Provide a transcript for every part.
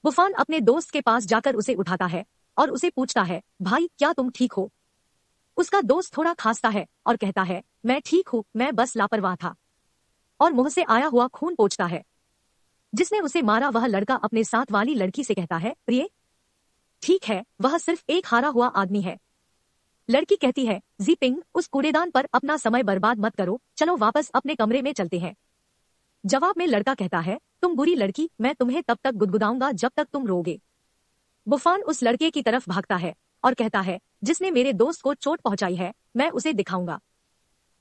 बुफान अपने दोस्त के पास जाकर उसे उठाता है और उसे पूछता है, भाई क्या तुम ठीक हो? उसका दोस्त थोड़ा खांसता है और कहता है, मैं ठीक हूँ, मैं बस लापरवाह था। और मुंह से आया हुआ खून पोंछता है। जिसने उसे मारा वह लड़का अपने साथ वाली लड़की से कहता है, प्रिय ठीक है, वह सिर्फ एक हारा हुआ आदमी है। लड़की कहती है, जीपिंग उस कूड़ेदान पर अपना समय बर्बाद मत करो, चलो वापस अपने कमरे में चलते हैं। जवाब में लड़का कहता है, तुम बुरी लड़की, मैं तुम्हें तब तक गुदगुदाऊंगा जब तक तुम रोगे। बुफान उस लड़के की तरफ भागता है और कहता है, जिसने मेरे दोस्त को चोट पहुंचाई है मैं उसे दिखाऊंगा।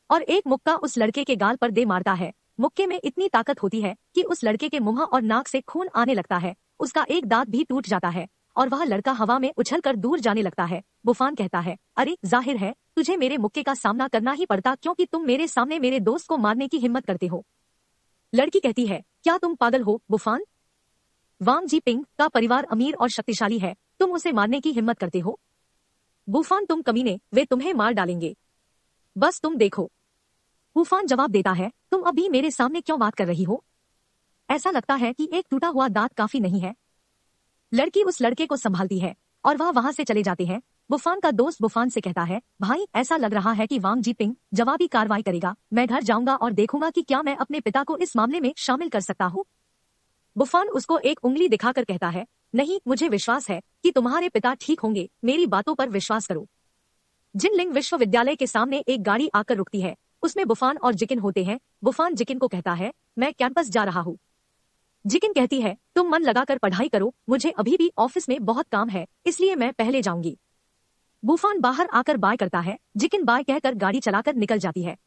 और एक मुक्का उस लड़के के गाल पर दे मारता है। मुक्के में इतनी ताकत होती है कि उस लड़के के मुंह और नाक से खून आने लगता है, उसका एक दांत भी टूट जाता है और वह लड़का हवा में उछलकर दूर जाने लगता है। बुफान कहता है, अरे जाहिर है तुझे मेरे मुक्के का सामना करना ही पड़ता क्योंकि तुम मेरे सामने मेरे दोस्त को मारने की हिम्मत करते हो। लड़की कहती है, क्या तुम पागल हो बुफान? वांग जीपिंग का परिवार अमीर और शक्तिशाली है, तुम उसे मारने की हिम्मत करते हो? बुफान तुम कमीने, वे तुम्हें मार डालेंगे, बस तुम देखो। बुफान जवाब देता है, तुम अभी मेरे सामने क्यों बात कर रही हो? ऐसा लगता है कि एक टूटा हुआ दांत काफी नहीं है। लड़की उस लड़के को संभालती है और वह वहां से चले जाते हैं। बुफान का दोस्त बुफान से कहता है, भाई ऐसा लग रहा है कि वांग जीपिंग जवाबी कार्रवाई करेगा, मैं घर जाऊंगा और देखूंगा कि क्या मैं अपने पिता को इस मामले में शामिल कर सकता हूँ। बुफान उसको एक उंगली दिखाकर कहता है, नहीं, मुझे विश्वास है कि तुम्हारे पिता ठीक होंगे, मेरी बातों पर विश्वास करो। जिनलिंग विश्वविद्यालय के सामने एक गाड़ी आकर रुकती है, उसमें बुफान और जिकिन होते हैं। बुफान जिकिन को कहता है, मैं कैंपस जा रहा हूँ। जिकिन कहती है, तुम मन लगाकर पढ़ाई करो, मुझे अभी भी ऑफिस में बहुत काम है, इसलिए मैं पहले जाऊंगी। बुफान बाहर आकर बाय करता है, जिकिन बाय कहकर गाड़ी चलाकर निकल जाती है।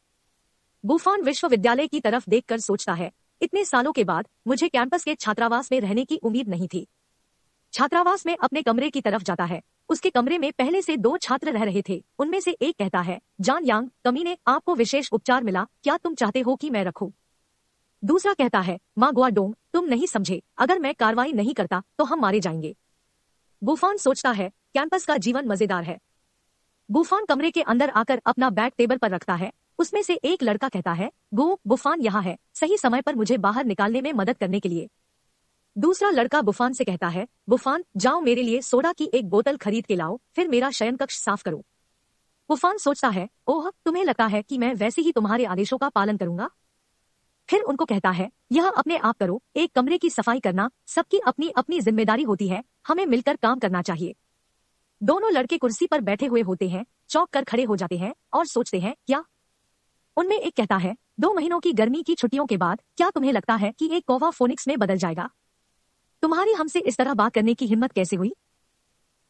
बुफान विश्वविद्यालय की तरफ देखकर सोचता है, इतने सालों के बाद मुझे कैंपस के छात्रावास में रहने की उम्मीद नहीं थी। छात्रावास में अपने कमरे की तरफ जाता है। उसके कमरे में पहले से 2 छात्र रह रहे थे। उनमें से एक कहता है, जान यांग, कमीने, आपको विशेष उपचार मिला, क्या तुम चाहते हो कि मैं रखूं? दूसरा कहता है, माँ गुआडोंग, तुम नहीं समझे, अगर मैं कार्रवाई नहीं करता तो हम मारे जाएंगे। बुफान सोचता है, कैंपस का जीवन मजेदार है। बुफान कमरे के अंदर आकर अपना बैग टेबल पर रखता है। उसमें से एक लड़का कहता है, गो, बुफान यहाँ है, सही समय पर मुझे बाहर निकालने में मदद करने के लिए। दूसरा लड़का बुफान से कहता है, बुफान जाओ मेरे लिए सोडा की एक बोतल खरीद के लाओ, फिर मेरा शयन कक्ष साफ करो। बुफान सोचता है, ओह, तुम्हें लगता है कि मैं वैसे ही तुम्हारे आदेशों का पालन करूंगा? फिर उनको कहता है, यह अपने आप करो, एक कमरे की सफाई करना सबकी अपनी अपनी जिम्मेदारी होती है, हमें मिलकर काम करना चाहिए। दोनों लड़के कुर्सी पर बैठे हुए होते हैं, चौंक कर खड़े हो जाते हैं और सोचते हैं, क्या? उनमें एक कहता है, 2 महीनों की गर्मी की छुट्टियों के बाद क्या तुम्हें लगता है कि एक कौवा फोनिक्स में बदल जाएगा? तुम्हारी हमसे इस तरह बात करने की हिम्मत कैसे हुई?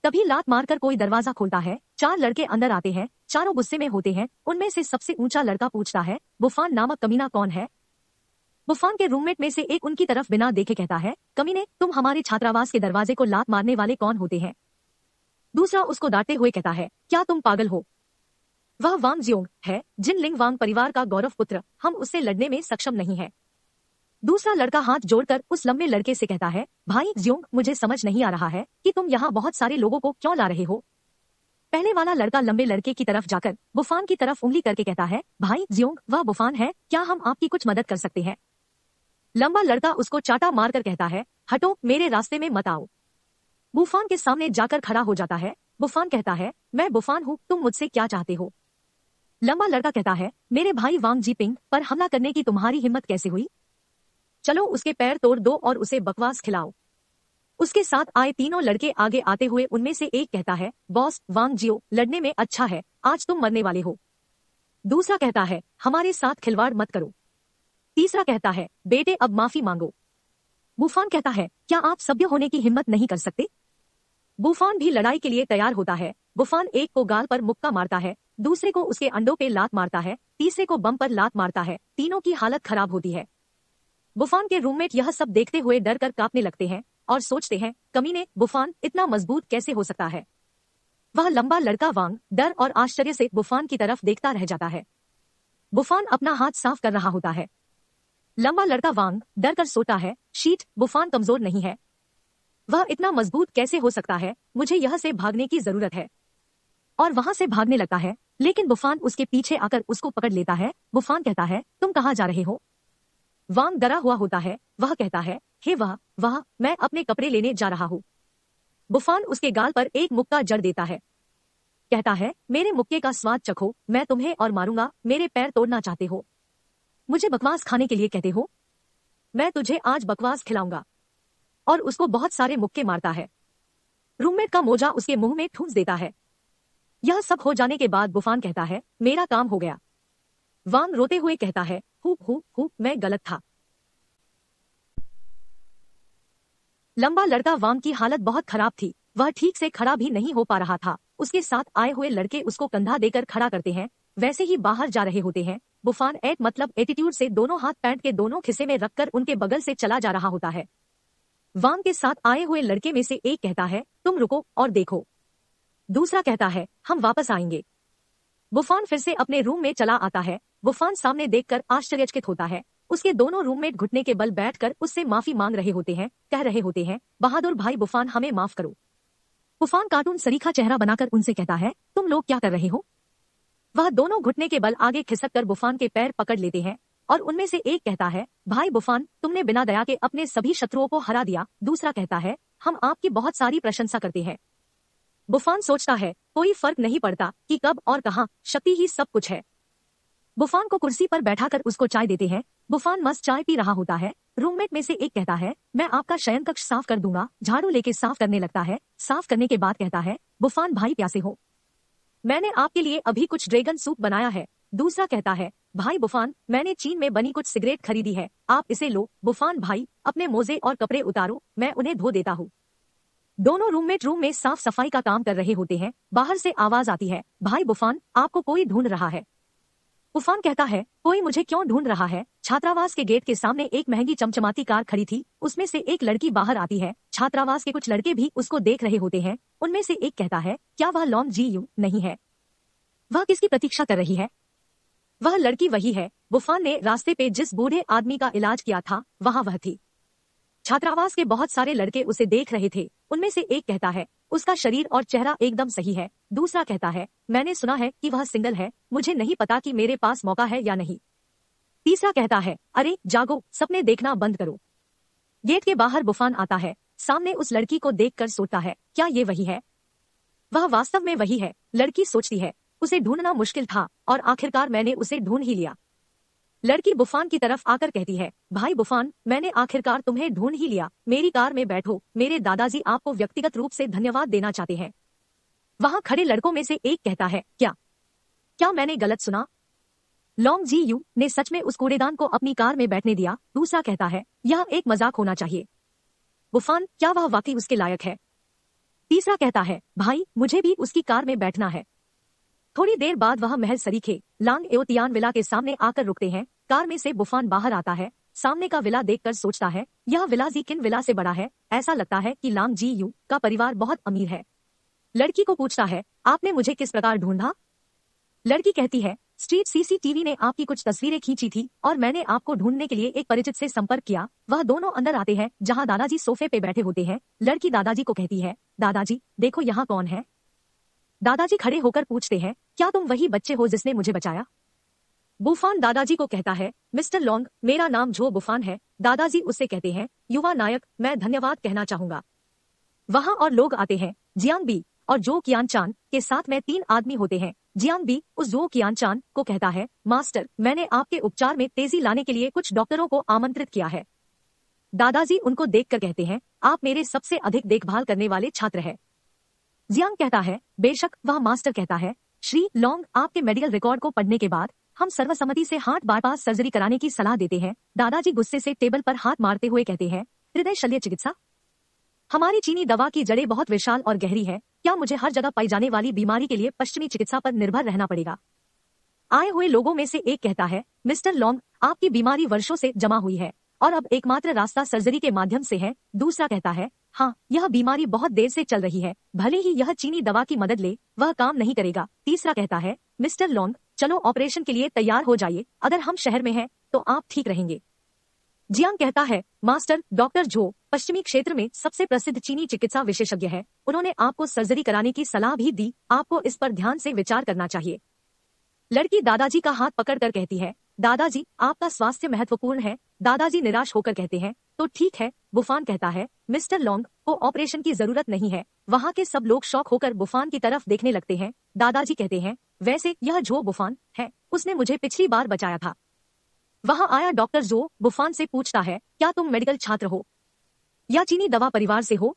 तभी लात मारकर कोई दरवाजा खोलता है, 4 लड़के अंदर आते हैं, चारों गुस्से में होते हैं। उनमें से सबसे ऊंचा लड़का पूछता है, बुफान नामक कमीना कौन है? बुफान के रूममेट में से एक उनकी तरफ बिना देखे कहता है, कमीने, तुम हमारे छात्रावास के दरवाजे को लात मारने वाले कौन होते हैं? दूसरा उसको डांटते हुए कहता है, क्या तुम पागल हो? वह वांग जियोंग है, जिनलिंग वांग परिवार का गौरव पुत्र, हम उससे लड़ने में सक्षम नहीं है। दूसरा लड़का हाथ जोड़कर उस लंबे लड़के से कहता है, भाई जियोंग, मुझे समझ नहीं आ रहा है कि तुम यहाँ बहुत सारे लोगों को क्यों ला रहे हो। पहले वाला लड़का लंबे लड़के की तरफ जाकर बुफान की तरफ उंगली करके कहता है, भाई जियोंग, वह बुफान है, क्या हम आपकी कुछ मदद कर सकते हैं? लंबा लड़का उसको चाटा मारकर कहता है, हटो, मेरे रास्ते में मत आओ। बुफान के सामने जाकर खड़ा हो जाता है। बुफान कहता है, मैं बुफान हूँ, तुम मुझसे क्या चाहते हो? लंबा लड़का कहता है, मेरे भाई वांग जीपिंग पर हमला करने की तुम्हारी हिम्मत कैसे हुई? चलो उसके पैर तोड़ दो और उसे बकवास खिलाओ। उसके साथ आए तीनों लड़के आगे आते हुए उनमें से एक कहता है, बॉस वांग जियो, लड़ने में अच्छा है, आज तुम मरने वाले हो। दूसरा कहता है, हमारे साथ खिलवाड़ मत करो। तीसरा कहता है, बेटे अब माफी मांगो। बुफान कहता है, क्या आप सभ्य होने की हिम्मत नहीं कर सकते? बुफान भी लड़ाई के लिए तैयार होता है। बुफान एक को गाल पर मुक्का मारता है, दूसरे को उसके अंडों पे लात मारता है, तीसरे को बम पर लात मारता है। तीनों की हालत खराब होती है। बुफान के रूममेट यह सब देखते हुए डर कर कांपने लगते हैं और सोचते हैं, कमीने, बुफान इतना मजबूत कैसे हो सकता है? वह लंबा लड़का वांग डर और आश्चर्य से बुफान की तरफ देखता रह जाता है। बुफान अपना हाथ साफ कर रहा होता है। लंबा लड़का वांग डर कर सोता है, शीट, बुफान कमजोर नहीं है, वह इतना मजबूत कैसे हो सकता है, मुझे यह से भागने की जरूरत है। और वहां से भागने लगता है, लेकिन बुफान उसके पीछे आकर उसको पकड़ लेता है। बुफान कहता है, तुम कहाँ जा रहे हो? वांग डरा हुआ होता है। वह कहता है, हे वाह, मैं अपने कपड़े लेने जा रहा हूँ। बुफान उसके गाल पर एक मुक्का जड़ देता है। कहता है, मेरे मुक्के का स्वाद चखो, मैं तुम्हें और मारूंगा। मेरे पैर तोड़ना चाहते हो? मुझे बकवास खाने के लिए कहते हो? मैं तुझे आज बकवास खिलाऊंगा। और उसको बहुत सारे मुक्के मारता है। रूममेट का मोजा उसके मुंह में ठूंस देता है। यह सब हो जाने के बाद बुफान कहता है, मेरा काम हो गया। वांग रोते हुए कहता है, हु, मैं गलत था। लंबा लड़का वांग की हालत बहुत खराब थी। वह ठीक से खड़ा भी नहीं हो पा रहा था। उसके साथ आए हुए लड़के उसको कंधा देकर खड़ा करते हैं। वैसे ही बाहर जा रहे होते हैं। बुफान मतलब एटीट्यूड से दोनों हाथ पैंट के दोनों खिस्से में रखकर उनके बगल से चला जा रहा होता है। वांग के साथ आए हुए लड़के में से एक कहता है, तुम रुको और देखो। दूसरा कहता है, हम वापस आएंगे। बुफान फिर से अपने रूम में चला आता है। बुफान सामने देखकर आश्चर्यचकित होता है। उसके दोनों रूममेट घुटने के बल बैठकर उससे माफी मांग रहे होते हैं, कह रहे होते हैं, बहादुर भाई बुफान, हमें माफ करो। बुफान कार्टून सरीखा चेहरा बनाकर उनसे कहता है, तुम लोग क्या कर रहे हो? वह दोनों घुटने के बल आगे खिसककर बुफान के पैर पकड़ लेते हैं और उनमें से एक कहता है, भाई बुफान, तुमने बिना दया के अपने सभी शत्रुओं को हरा दिया। दूसरा कहता है, हम आपकी बहुत सारी प्रशंसा करते हैं। बुफान सोचता है, कोई फर्क नहीं पड़ता कि कब और कहां, शक्ति ही सब कुछ है। बुफान को कुर्सी पर बैठाकर उसको चाय देते हैं। बुफान मस्त चाय पी रहा होता है। रूममेट में से एक कहता है, मैं आपका शयन कक्ष साफ कर दूंगा। झाड़ू लेके साफ करने लगता है। साफ करने के बाद कहता है, बुफान भाई प्यासे हो? मैंने आपके लिए अभी कुछ ड्रैगन सूप बनाया है। दूसरा कहता है, भाई बुफान, मैंने चीन में बनी कुछ सिगरेट खरीदी है, आप इसे लो। बुफान भाई, अपने मोजे और कपड़े उतारो, मैं उन्हें धो देता हूँ। दोनों रूममेट रूम में साफ सफाई का काम कर रहे होते हैं। बाहर से आवाज आती है, भाई बुफान, आपको कोई ढूंढ रहा है। बुफान कहता है, कोई मुझे क्यों ढूंढ रहा है? छात्रावास के गेट के सामने एक महंगी चमचमाती कार खड़ी थी। उसमें से एक लड़की बाहर आती है। छात्रावास के कुछ लड़के भी उसको देख रहे होते हैं। उनमें से एक कहता है, क्या वह लॉन्ग जी यू नहीं है? वह किसकी प्रतीक्षा कर रही है? वह लड़की वही है। बुफान ने रास्ते पे जिस बूढ़े आदमी का इलाज किया था, वहाँ वह थी। छात्रावास के बहुत सारे लड़के उसे देख रहे थे। उनमें से एक कहता है, उसका शरीर और चेहरा एकदम सही है। दूसरा कहता है, मैंने सुना है कि वह सिंगल है, मुझे नहीं पता कि मेरे पास मौका है या नहीं। तीसरा कहता है, अरे जागो, सपने देखना बंद करो। गेट के बाहर बुफान आता है। सामने उस लड़की को देखकर सोचता है, क्या ये वही है? वह वास्तव में वही है। लड़की सोचती है, उसे ढूंढना मुश्किल था और आखिरकार मैंने उसे ढूंढ ही लिया। लड़की बुफान की तरफ आकर कहती है, भाई बुफान, मैंने आखिरकार तुम्हें ढूंढ ही लिया। मेरी कार में बैठो, मेरे दादाजी आपको व्यक्तिगत रूप से धन्यवाद देना चाहते हैं। वहां खड़े लड़कों में से एक कहता है, क्या मैंने गलत सुना? लॉन्ग जी यू ने सच में उस कूड़ेदान को अपनी कार में बैठने दिया? दूसरा कहता है, यह एक मजाक होना चाहिए। बुफान, क्या वह वाकई उसके लायक है? तीसरा कहता है, भाई, मुझे भी उसकी कार में बैठना है। थोड़ी देर बाद वह महल सरीखे लांग एओतियान विला के सामने आकर रुकते हैं। कार में से बुफान बाहर आता है। सामने का विला देखकर सोचता है, यह विला जी किन विला से बड़ा है। ऐसा लगता है कि लांग जी यू का परिवार बहुत अमीर है। लड़की को पूछता है, आपने मुझे किस प्रकार ढूंढा? लड़की कहती है, स्ट्रीट सीसीटीवी ने आपकी कुछ तस्वीरें खींची थी और मैंने आपको ढूंढने के लिए एक परिचित से संपर्क किया। वह दोनों अंदर आते हैं जहां दादाजी सोफे पे बैठे होते हैं। लड़की दादाजी को कहती है, दादाजी देखो यहाँ कौन है। दादाजी खड़े होकर पूछते हैं, क्या तुम वही बच्चे हो जिसने मुझे बचाया? बुफान दादाजी को कहता है, मिस्टर लॉन्ग, मेरा नाम जो बुफान है। दादाजी उससे कहते हैं, युवा नायक, मैं धन्यवाद कहना चाहूंगा। वहां और लोग आते हैं। जियांग बी और जो कियान चान के साथ में 3 आदमी होते हैं। जियांग बी उस जो कियान चान को कहता है, मास्टर, मैंने आपके उपचार में तेजी लाने के लिए कुछ डॉक्टरों को आमंत्रित किया है। दादाजी उनको देखकर कहते हैं, आप मेरे सबसे अधिक देखभाल करने वाले छात्र हैं। जियांग कहता है, बेशक। वह मास्टर कहता है, श्री लॉन्ग, आपके मेडिकल रिकॉर्ड को पढ़ने के बाद हम सर्वसम्मति से हार्ट बाईपास सर्जरी कराने की सलाह देते हैं। दादाजी गुस्से से टेबल पर हाथ मारते हुए कहते हैं, हृदय शल्य चिकित्सा? हमारी चीनी दवा की जड़ें बहुत विशाल और गहरी है। क्या मुझे हर जगह पाई जाने वाली बीमारी के लिए पश्चिमी चिकित्सा पर निर्भर रहना पड़ेगा? आए हुए लोगों में से एक कहता है, मिस्टर लॉन्ग, आपकी बीमारी वर्षों से जमा हुई है और अब एकमात्र रास्ता सर्जरी के माध्यम से है। दूसरा कहता है, हाँ, यह बीमारी बहुत देर से चल रही है। भले ही यह चीनी दवा की मदद ले, वह काम नहीं करेगा। तीसरा कहता है, मिस्टर लॉन्ग, चलो ऑपरेशन के लिए तैयार हो जाइए। अगर हम शहर में हैं तो आप ठीक रहेंगे। जियांग कहता है, मास्टर, डॉक्टर जो पश्चिमी क्षेत्र में सबसे प्रसिद्ध चीनी चिकित्सा विशेषज्ञ है, उन्होंने आपको सर्जरी कराने की सलाह भी दी। आपको इस पर ध्यान से विचार करना चाहिए। लड़की दादाजी का हाथ पकड़कर कहती है, दादाजी, आपका स्वास्थ्य महत्वपूर्ण है। दादाजी निराश होकर कहते हैं, तो ठीक है। बुफान कहता है, मिस्टर लॉन्ग को ऑपरेशन की जरूरत नहीं है। वहाँ के सब लोग शॉक होकर बुफान की तरफ देखने लगते हैं। दादाजी कहते हैं, वैसे यह जो बुफान है, उसने मुझे पिछली बार बचाया था। वहाँ आया डॉक्टर जो बुफान से पूछता है, क्या तुम मेडिकल छात्र हो या चीनी दवा परिवार से हो?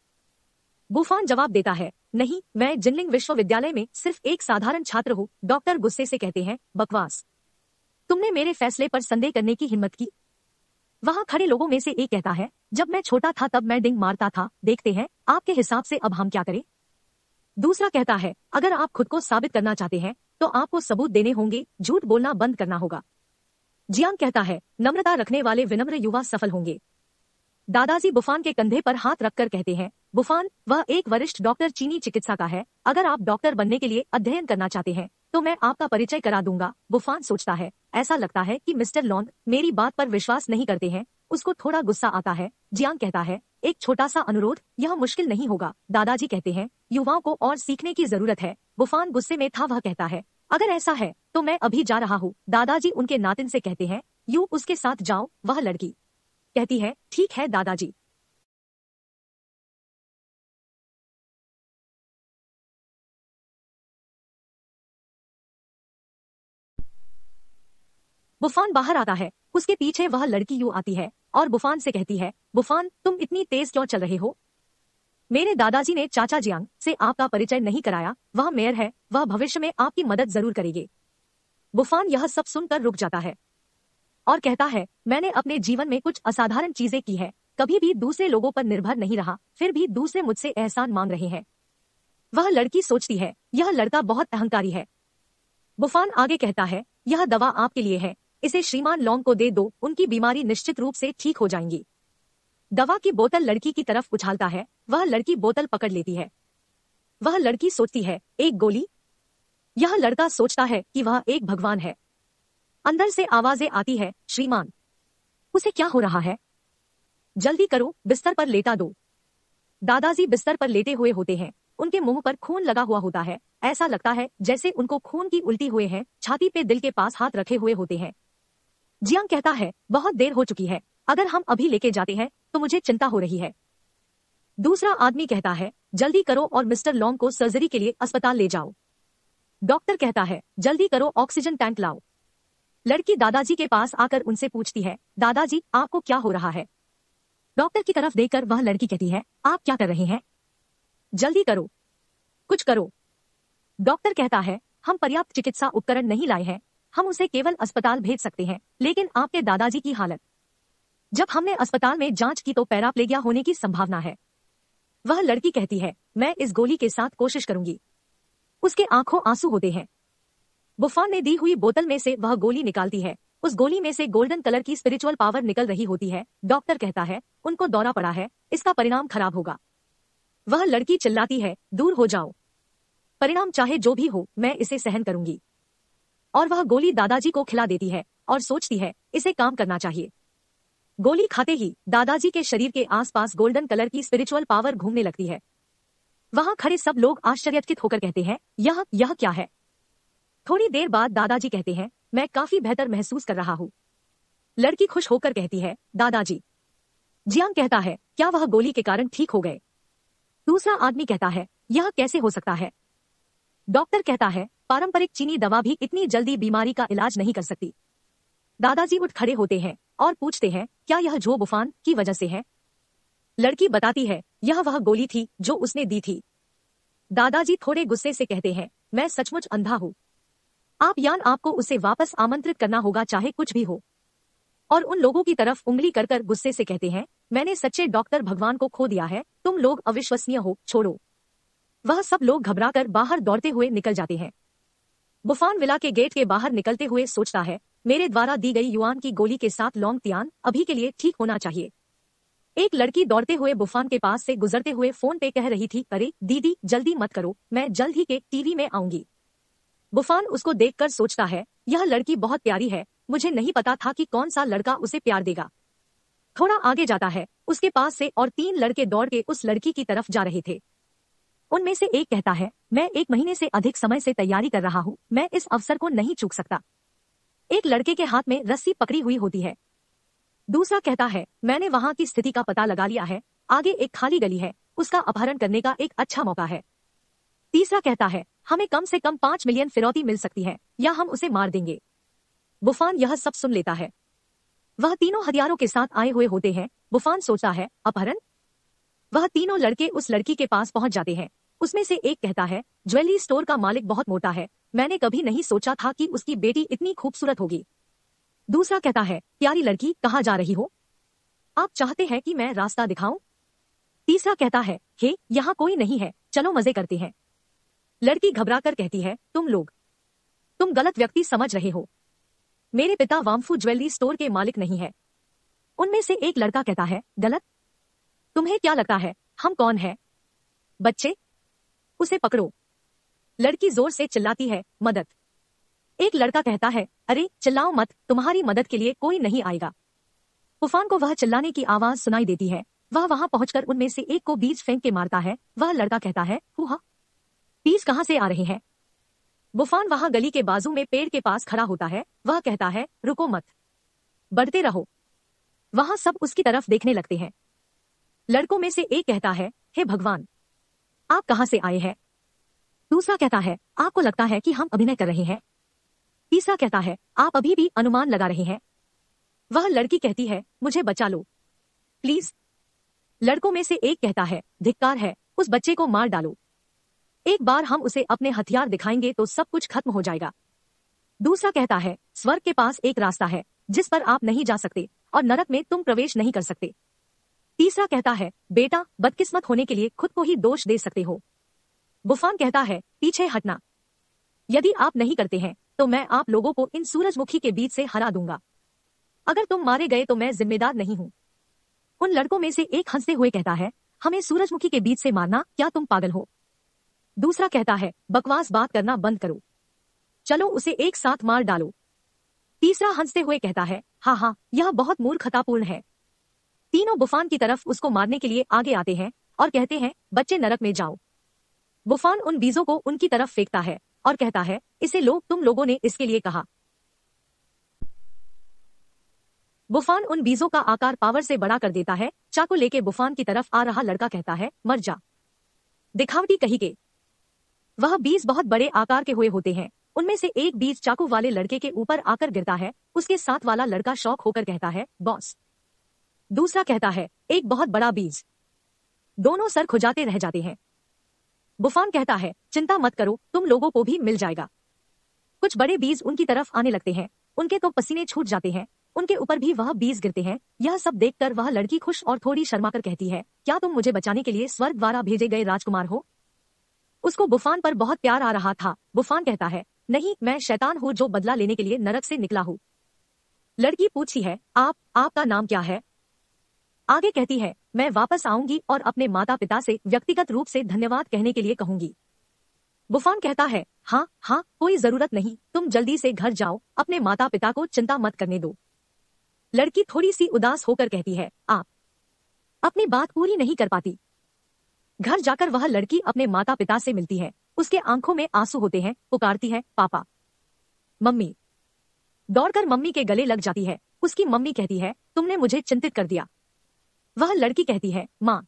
बुफान जवाब देता है, नहीं, मैं जिनलिंग विश्वविद्यालय में सिर्फ एक साधारण छात्र हूँ। डॉक्टर गुस्से से कहते हैं, बकवास, तुमने मेरे फैसले पर संदेह करने की हिम्मत की। वहाँ खड़े लोगों में से एक कहता है, जब मैं छोटा था तब मैं डिंग मारता था। देखते हैं आपके हिसाब से अब हम क्या करें। दूसरा कहता है, अगर आप खुद को साबित करना चाहते हैं तो आपको सबूत देने होंगे, झूठ बोलना बंद करना होगा। जियांग कहता है, नम्रता रखने वाले विनम्र युवा सफल होंगे। दादाजी बुफान के कंधे पर हाथ रखकर कहते हैं, बुफान, वह एक वरिष्ठ डॉक्टर चीनी चिकित्सा का है। अगर आप डॉक्टर बनने के लिए अध्ययन करना चाहते हैं तो मैं आपका परिचय करा दूंगा। बुफान सोचता है, ऐसा लगता है कि मिस्टर लॉन्ग मेरी बात पर विश्वास नहीं करते हैं। उसको थोड़ा गुस्सा आता है। जियांग कहता है, एक छोटा सा अनुरोध, यह मुश्किल नहीं होगा। दादाजी कहते हैं, युवाओं को और सीखने की जरूरत है। बुफान गुस्से में था। वह कहता है, अगर ऐसा है तो मैं अभी जा रहा हूँ। दादाजी उनके नातिन से कहते हैं, यू उसके साथ जाओ। वह लड़की कहती है, ठीक है दादाजी। बुफान बाहर आता है। उसके पीछे वह लड़की यू आती है और बुफान से कहती है, बुफान, तुम इतनी तेज क्यों चल रहे हो? मेरे दादाजी ने चाचा जियांग से आपका परिचय नहीं कराया। वह मेयर है, वह भविष्य में आपकी मदद जरूर करेंगे। बुफान यह सब सुनकर रुक जाता है और कहता है, मैंने अपने जीवन में कुछ असाधारण चीजें की है। कभी भी दूसरे लोगों पर निर्भर नहीं रहा, फिर भी दूसरे मुझसे एहसान मांग रहे हैं। वह लड़की सोचती है, यह लड़का बहुत अहंकारी है। बुफान आगे कहता है, यह दवा आपके लिए है, इसे श्रीमान लॉन्ग को दे दो, उनकी बीमारी निश्चित रूप से ठीक हो जाएंगी। दवा की बोतल लड़की की तरफ उछालता है। वह लड़की बोतल पकड़ लेती है। वह लड़की सोचती है, एक गोली? यह लड़का सोचता है कि वह एक भगवान है। अंदर से आवाजें आती है, श्रीमान, उसे क्या हो रहा है? जल्दी करो, बिस्तर पर लेटा दो। दादाजी बिस्तर पर लेटे हुए होते हैं। उनके मुंह पर खून लगा हुआ होता है। ऐसा लगता है जैसे उनको खून की उल्टी हुए हैं। छाती पे दिल के पास हाथ रखे हुए होते हैं। जियांग कहता है, बहुत देर हो चुकी है, अगर हम अभी लेके जाते हैं तो मुझे चिंता हो रही है। दूसरा आदमी कहता है, जल्दी करो और मिस्टर लॉन्ग को सर्जरी के लिए अस्पताल ले जाओ। डॉक्टर कहता है, जल्दी करो, ऑक्सीजन टैंक लाओ। लड़की दादाजी के पास आकर उनसे पूछती है, दादाजी, आपको क्या हो रहा है? डॉक्टर की तरफ देखकर वह लड़की कहती है, आप क्या कर रहे हैं? जल्दी करो, कुछ करो। डॉक्टर कहता है, हम पर्याप्त चिकित्सा उपकरण नहीं लाए हैं, हम उसे केवल अस्पताल भेज सकते हैं। लेकिन आपके दादाजी की हालत, जब हमने अस्पताल में जांच की तो पैराप्लेगिया होने की संभावना है। वह लड़की कहती है, मैं इस गोली के साथ कोशिश करूंगी। उसके आंखों आंसू होते हैं। बुफान ने दी हुई बोतल में से वह गोली निकालती है। उस गोली में से गोल्डन कलर की स्पिरिचुअल पावर निकल रही होती है। डॉक्टर कहता है, उनको दौरा पड़ा है, इसका परिणाम खराब होगा। वह लड़की चिल्लाती है, दूर हो जाओ, परिणाम चाहे जो भी हो, मैं इसे सहन करूंगी। और वह गोली दादाजी को खिला देती है और सोचती है, इसे काम करना चाहिए। गोली खाते ही दादाजी के शरीर के आसपास गोल्डन कलर की स्पिरिचुअल पावर घूमने लगती है। वहां खड़े सब लोग आश्चर्यचकित होकर कहते हैं, यह क्या है? थोड़ी देर बाद दादाजी कहते हैं, मैं काफी बेहतर महसूस कर रहा हूँ। लड़की खुश होकर कहती है, दादाजी। जियांग कहता है, क्या वह गोली के कारण ठीक हो गए? दूसरा आदमी कहता है, यह कैसे हो सकता है? डॉक्टर कहता है, पारंपरिक चीनी दवा भी इतनी जल्दी बीमारी का इलाज नहीं कर सकती। दादाजी उठ खड़े होते हैं और पूछते हैं, क्या यह जो बुफान की वजह से है? लड़की बताती है, यह वह गोली थी जो उसने दी थी। दादाजी थोड़े गुस्से से कहते हैं, मैं सचमुच अंधा हूँ। आपको उसे वापस आमंत्रित करना होगा चाहे कुछ भी हो। और उन लोगों की तरफ उंगली कर गुस्से से कहते हैं, मैंने सच्चे डॉक्टर भगवान को खो दिया है, तुम लोग अविश्वसनीय हो, छोड़ो। वह सब लोग घबराकर बाहर दौड़ते हुए निकल जाते हैं। बुफान विला के गेट के बाहर निकलते हुए सोचता है, मेरे द्वारा दी गई युआन की गोली के साथ लॉन्ग तियान अभी के लिए ठीक होना चाहिए। एक लड़की दौड़ते हुए बुफान के पास से गुजरते हुए फोन पे कह रही थी, अरे दीदी, जल्दी मत करो, मैं जल्द ही के टीवी में आऊंगी। बुफान उसको देखकर सोचता है, यह लड़की बहुत प्यारी है, मुझे नहीं पता था कि कौन सा लड़का उसे प्यार देगा। थोड़ा आगे जाता है, उसके पास से और 3 लड़के दौड़ के उस लड़की की तरफ जा रहे थे। उनमें से एक कहता है, मैं 1 महीने से अधिक समय से तैयारी कर रहा हूँ, मैं इस अवसर को नहीं चूक सकता। एक लड़के के हाथ में रस्सी पकड़ी हुई होती है। दूसरा कहता है, मैंने वहां की स्थिति का पता लगा लिया है, आगे एक खाली गली है, उसका अपहरण करने का एक अच्छा मौका है। तीसरा कहता है, हमें कम से कम 5 मिलियन फिरौती मिल सकती है या हम उसे मार देंगे। बुफान यह सब सुन लेता है। वह तीनों हथियारों के साथ आए हुए होते हैं। बुफान सोचता है, अपहरण? वह तीनों लड़के उस लड़की के पास पहुंच जाते हैं। उसमें से एक कहता है, ज्वेलरी स्टोर का मालिक बहुत मोटा है, मैंने कभी नहीं सोचा था कि उसकी बेटी इतनी खूबसूरत होगी। दूसरा कहता है, प्यारी लड़की, कहाँ जा रही हो? आप चाहते हैं कि मैं रास्ता दिखाऊं? तीसरा कहता है, हे, यहाँ कोई नहीं है, चलो मजे करते हैं। लड़की घबराकर कहती है, तुम गलत व्यक्ति समझ रहे हो। मेरे पिता वामफू ज्वेलरी स्टोर के मालिक नहीं है। उनमें से एक लड़का कहता है, गलत? तुम्हें क्या लगता है हम कौन है? बच्चे, उसे पकड़ो। लड़की जोर से चिल्लाती है, मदद। एक लड़का कहता है, अरे चिल्लाओ मत, तुम्हारी मदद के लिए कोई नहीं आएगा। तूफान को वह चिल्लाने की आवाज सुनाई देती है। वह वहां पहुंचकर उनमें से एक को बीज फेंक के मारता है। वह लड़का कहता है, हुआ, बीज कहां से आ रहे हैं? बुफान वहां गली के बाजू में पेड़ के पास खड़ा होता है। वह कहता है, रुको मत, बढ़ते रहो। वहां सब उसकी तरफ देखने लगते हैं। लड़कों में से एक कहता है, हे भगवान, आप कहां से आए हैं? दूसरा कहता है, आपको लगता है कि हम अभिनय कर रहे हैं? तीसरा कहता है, आप अभी भी अनुमान लगा रहे हैं? वह लड़की कहती है, मुझे बचा लो प्लीज। लड़कों में से एक कहता है, धिक्कार है, उस बच्चे को मार डालो। एक बार हम उसे अपने हथियार दिखाएंगे तो सब कुछ खत्म हो जाएगा। दूसरा कहता है, स्वर्ग के पास एक रास्ता है जिस पर आप नहीं जा सकते और नरक में तुम प्रवेश नहीं कर सकते। तीसरा कहता है, बेटा, बदकिस्मत होने के लिए खुद को ही दोष दे सकते हो। बुफान कहता है, पीछे हटना। यदि आप नहीं करते हैं तो मैं आप लोगों को इन सूरजमुखी के बीच से हरा दूंगा। अगर तुम मारे गए तो मैं जिम्मेदार नहीं हूं। उन लड़कों में से एक हंसते हुए कहता है, हमें सूरजमुखी के बीच से मारना, क्या तुम पागल हो? दूसरा कहता है, बकवास बात करना बंद करो, चलो उसे एक साथ मार डालो। तीसरा हंसते हुए कहता है, हाँ हाँ, यह बहुत मूर्खतापूर्ण है। तीनों बुफान की तरफ उसको मारने के लिए आगे आते हैं और कहते हैं, बच्चे नरक में जाओ। बुफान उन बीजों को उनकी तरफ फेंकता है और कहता है, इसे लो, तुम लोगों ने इसके लिए कहा। बुफान उन बीजों का आकार पावर से बड़ा कर देता है। चाकू लेके बुफान की तरफ आ रहा लड़का कहता है, मर जा, दिखावटी कहीं के। वह बीज बहुत बड़े आकार के हुए होते हैं। उनमें से एक बीज चाकू वाले लड़के के ऊपर आकर गिरता है। उसके साथ वाला लड़का शौक होकर कहता है, बॉस। दूसरा कहता है, एक बहुत बड़ा बीज। दोनों सर खुजाते रह जाते हैं। बुफान कहता है, चिंता मत करो, तुम लोगों को भी मिल जाएगा। कुछ बड़े बीज उनकी तरफ आने लगते हैं। उनके तो पसीने छूट जाते हैं। उनके ऊपर भी वह बीज गिरते हैं। यह सब देखकर वह लड़की खुश और थोड़ी शर्माकर कहती है, क्या तुम मुझे बचाने के लिए स्वर्ग द्वारा भेजे गए राजकुमार हो? उसको बुफान पर बहुत प्यार आ रहा था। बुफान कहता है, नहीं, मैं शैतान हूँ जो बदला लेने के लिए नरक से निकला हूँ। लड़की पूछती है, आपका नाम क्या है? आगे कहती है, मैं वापस आऊंगी और अपने माता पिता से व्यक्तिगत रूप से धन्यवाद कहने के लिए कहूंगी। बुफान कहता है, हाँ हाँ, कोई जरूरत नहीं, तुम जल्दी से घर जाओ, अपने माता पिता को चिंता मत करने दो। लड़की थोड़ी सी उदास होकर कहती है, आप अपनी बात पूरी नहीं कर पाती। घर जाकर वह लड़की अपने माता पिता से मिलती है। उसके आंखों में आंसू होते हैं। पुकारती है, पापा, मम्मी। दौड़कर मम्मी के गले लग जाती है। उसकी मम्मी कहती है, तुमने मुझे चिंतित कर दिया। वह लड़की कहती है, माँ,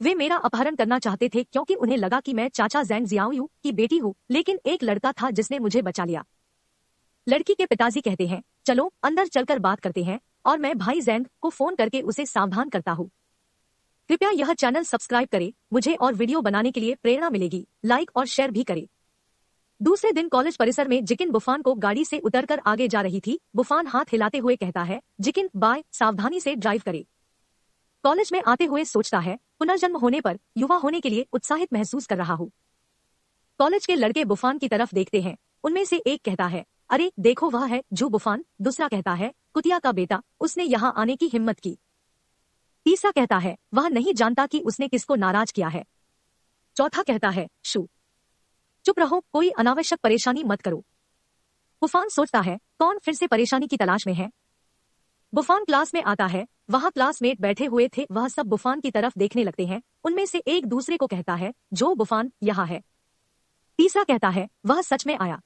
वे मेरा अपहरण करना चाहते थे क्योंकि उन्हें लगा कि मैं चाचा ज़ैंग जियाओयू की बेटी हूँ, लेकिन एक लड़का था जिसने मुझे बचा लिया। लड़की के पिताजी कहते हैं, चलो अंदर चलकर बात करते हैं और मैं भाई ज़ैंग को फोन करके उसे सावधान करता हूँ। कृपया यह चैनल सब्सक्राइब करें, मुझे और वीडियो बनाने के लिए प्रेरणा मिलेगी। लाइक और शेयर भी करें। दूसरे दिन कॉलेज परिसर में जिकिन बुफान को गाड़ी से उतरकर आगे जा रही थी। बुफान हाथ हिलाते हुए कहता है, जिकिन, बाय, सावधानी से ड्राइव करे। कॉलेज में आते हुए सोचता है, पुनर्जन्म होने पर युवा होने के लिए उत्साहित महसूस कर रहा हूँ। कॉलेज के लड़के बुफान की तरफ देखते हैं। उनमें से एक कहता है, अरे देखो, वह है जू बुफान। दूसरा कहता है, कुतिया का बेटा, उसने यहाँ आने की हिम्मत की। तीसरा कहता है, वह नहीं जानता कि उसने किसको नाराज किया है। चौथा कहता है, शू, चुप रहो, कोई अनावश्यक परेशानी मत करो। बुफान सोचता है, कौन फिर से परेशानी की तलाश में है। बुफान क्लास में आता है। वहां क्लासमेट बैठे हुए थे। वह सब बुफान की तरफ देखने लगते हैं। उनमें से एक दूसरे को कहता है, जो बुफान यहाँ है। तीसरा कहता है, वह सच में आया।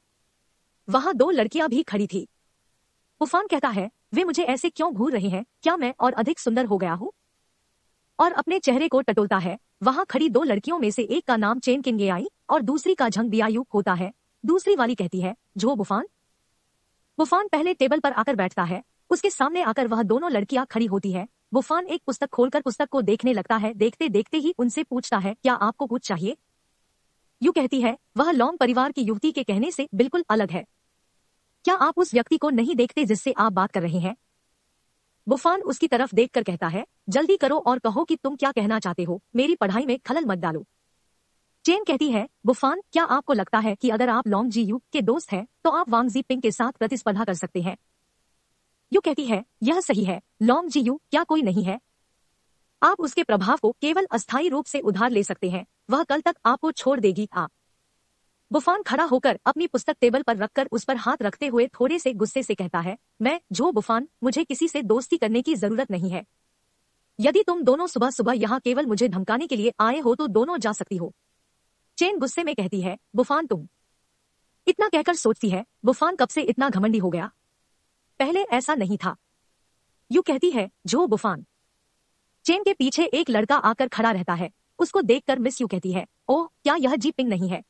वहां दो लड़कियां भी खड़ी थी। बुफान कहता है, वे मुझे ऐसे क्यों घूर रहे हैं, क्या मैं और अधिक सुंदर हो गया हूँ? और अपने चेहरे को टटोलता है। वहां खड़ी दो लड़कियों में से एक का नाम चेन किंगेआई और दूसरी का झंग बियायू होता है। दूसरी वाली कहती है, जो बुफान। बुफान पहले टेबल पर आकर बैठता है। उसके सामने आकर वह दोनों लड़कियां खड़ी होती है। बुफान एक पुस्तक खोलकर पुस्तक को देखने लगता है। देखते देखते ही उनसे पूछता है, क्या आपको कुछ चाहिए? यू कहती है, वह लॉन्ग परिवार की युवती के कहने से बिल्कुल अलग है। क्या आप उस व्यक्ति को नहीं देखते जिससे आप बात कर रहे हैं? बुफान उसकी तरफ देखकर कहता है, जल्दी करो और कहो कि तुम क्या कहना चाहते हो, मेरी पढ़ाई में खलल मत डालो। चेन कहती है, बुफान, क्या आपको लगता है कि अगर आप लॉन्ग जी यू के दोस्त हैं तो आप वांग जी पिंग के साथ प्रतिस्पर्धा कर सकते हैं? यू कहती है, यह सही है, लॉन्ग जी यू क्या कोई नहीं है? आप उसके प्रभाव को केवल अस्थायी रूप से उधार ले सकते हैं, वह कल तक आपको छोड़ देगी। आप बुफान खड़ा होकर अपनी पुस्तक टेबल पर रखकर उस पर हाथ रखते हुए थोड़े से गुस्से से कहता है, मैं जो बुफान, मुझे किसी से दोस्ती करने की जरूरत नहीं है। यदि तुम दोनों सुबह सुबह यहाँ केवल मुझे धमकाने के लिए आए हो तो दोनों जा सकती हो। चेन गुस्से में कहती है, बुफान तुम। इतना कहकर सोचती है, बुफान कब से इतना घमंडी हो गया, पहले ऐसा नहीं था। यू कहती है, जो बुफान। चेन के पीछे एक लड़का आकर खड़ा रहता है। उसको देखकर मिस यू कहती है, ओह, क्या यह जी पिंग नहीं है?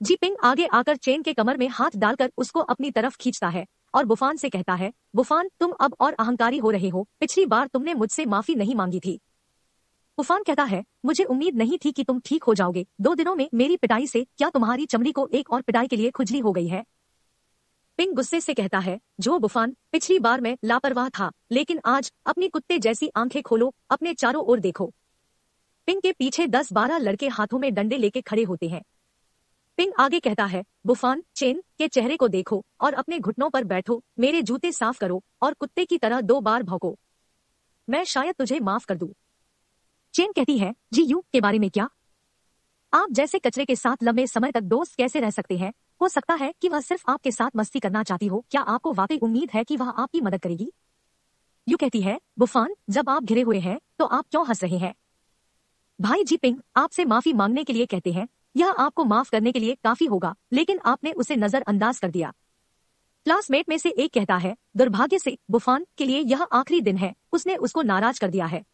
जी पिंग आगे आकर चेन के कमर में हाथ डालकर उसको अपनी तरफ खींचता है और बुफान से कहता है, बुफान तुम अब और अहंकारी हो रहे हो, पिछली बार तुमने मुझसे माफी नहीं मांगी थी। बुफान कहता है, मुझे उम्मीद नहीं थी कि तुम ठीक हो जाओगे। 2 दिनों में मेरी पिटाई से क्या तुम्हारी चमड़ी को एक और पिटाई के लिए खुजली हो गई है? पिंग गुस्से से कहता है, जो बुफान, पिछली बार मैं लापरवाह था, लेकिन आज अपनी कुत्ते जैसी आंखें खोलो, अपने चारों ओर देखो। पिंग के पीछे 10-12 लड़के हाथों में डंडे लेके खड़े होते हैं। पिंग आगे कहता है, बुफान, चेन के चेहरे को देखो और अपने घुटनों पर बैठो, मेरे जूते साफ करो और कुत्ते की तरह 2 बार भौंको। मैं शायद तुझे माफ कर दूं। चेन कहती है, जी यू के बारे में क्या? आप जैसे कचरे के साथ लंबे समय तक दोस्त कैसे रह सकते हैं? हो सकता है कि वह सिर्फ आपके साथ मस्ती करना चाहती हो। क्या आपको वाकई उम्मीद है कि वह आपकी मदद करेगी? यू कहती है, बुफान, जब आप घिरे हुए हैं तो आप क्यों हंस रहे हैं? भाई जी पिंग आपसे माफी मांगने के लिए कहते हैं, यह आपको माफ करने के लिए काफी होगा, लेकिन आपने उसे नजरअंदाज कर दिया। क्लासमेट में से एक कहता है, दुर्भाग्य से बुफान के लिए यह आखिरी दिन है, उसने उसको नाराज कर दिया है।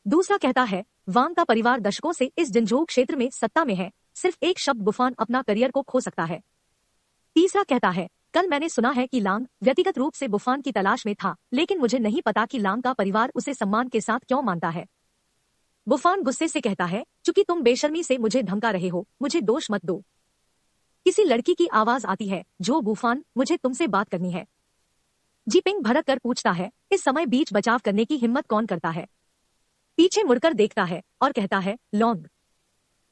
दूसरा कहता है, वांग का परिवार दशकों से इस जिनजोग क्षेत्र में सत्ता में है, सिर्फ एक शब्द बुफान अपना करियर को खो सकता है। तीसरा कहता है, कल मैंने सुना है कि लांग व्यक्तिगत रूप से बुफान की तलाश में था, लेकिन मुझे नहीं पता कि लांग का परिवार उसे सम्मान के साथ क्यों मानता है। बुफान गुस्से से कहता है, चूंकि तुम बेशर्मी से मुझे धमका रहे हो, मुझे दोष मत दो। किसी लड़की की आवाज आती है, जो बुफान, मुझे तुमसे बात करनी है। जी पिंग भड़क कर पूछता है, इस समय बीच बचाव करने की हिम्मत कौन करता है? पीछे मुड़कर देखता है और कहता है, लॉन्ग।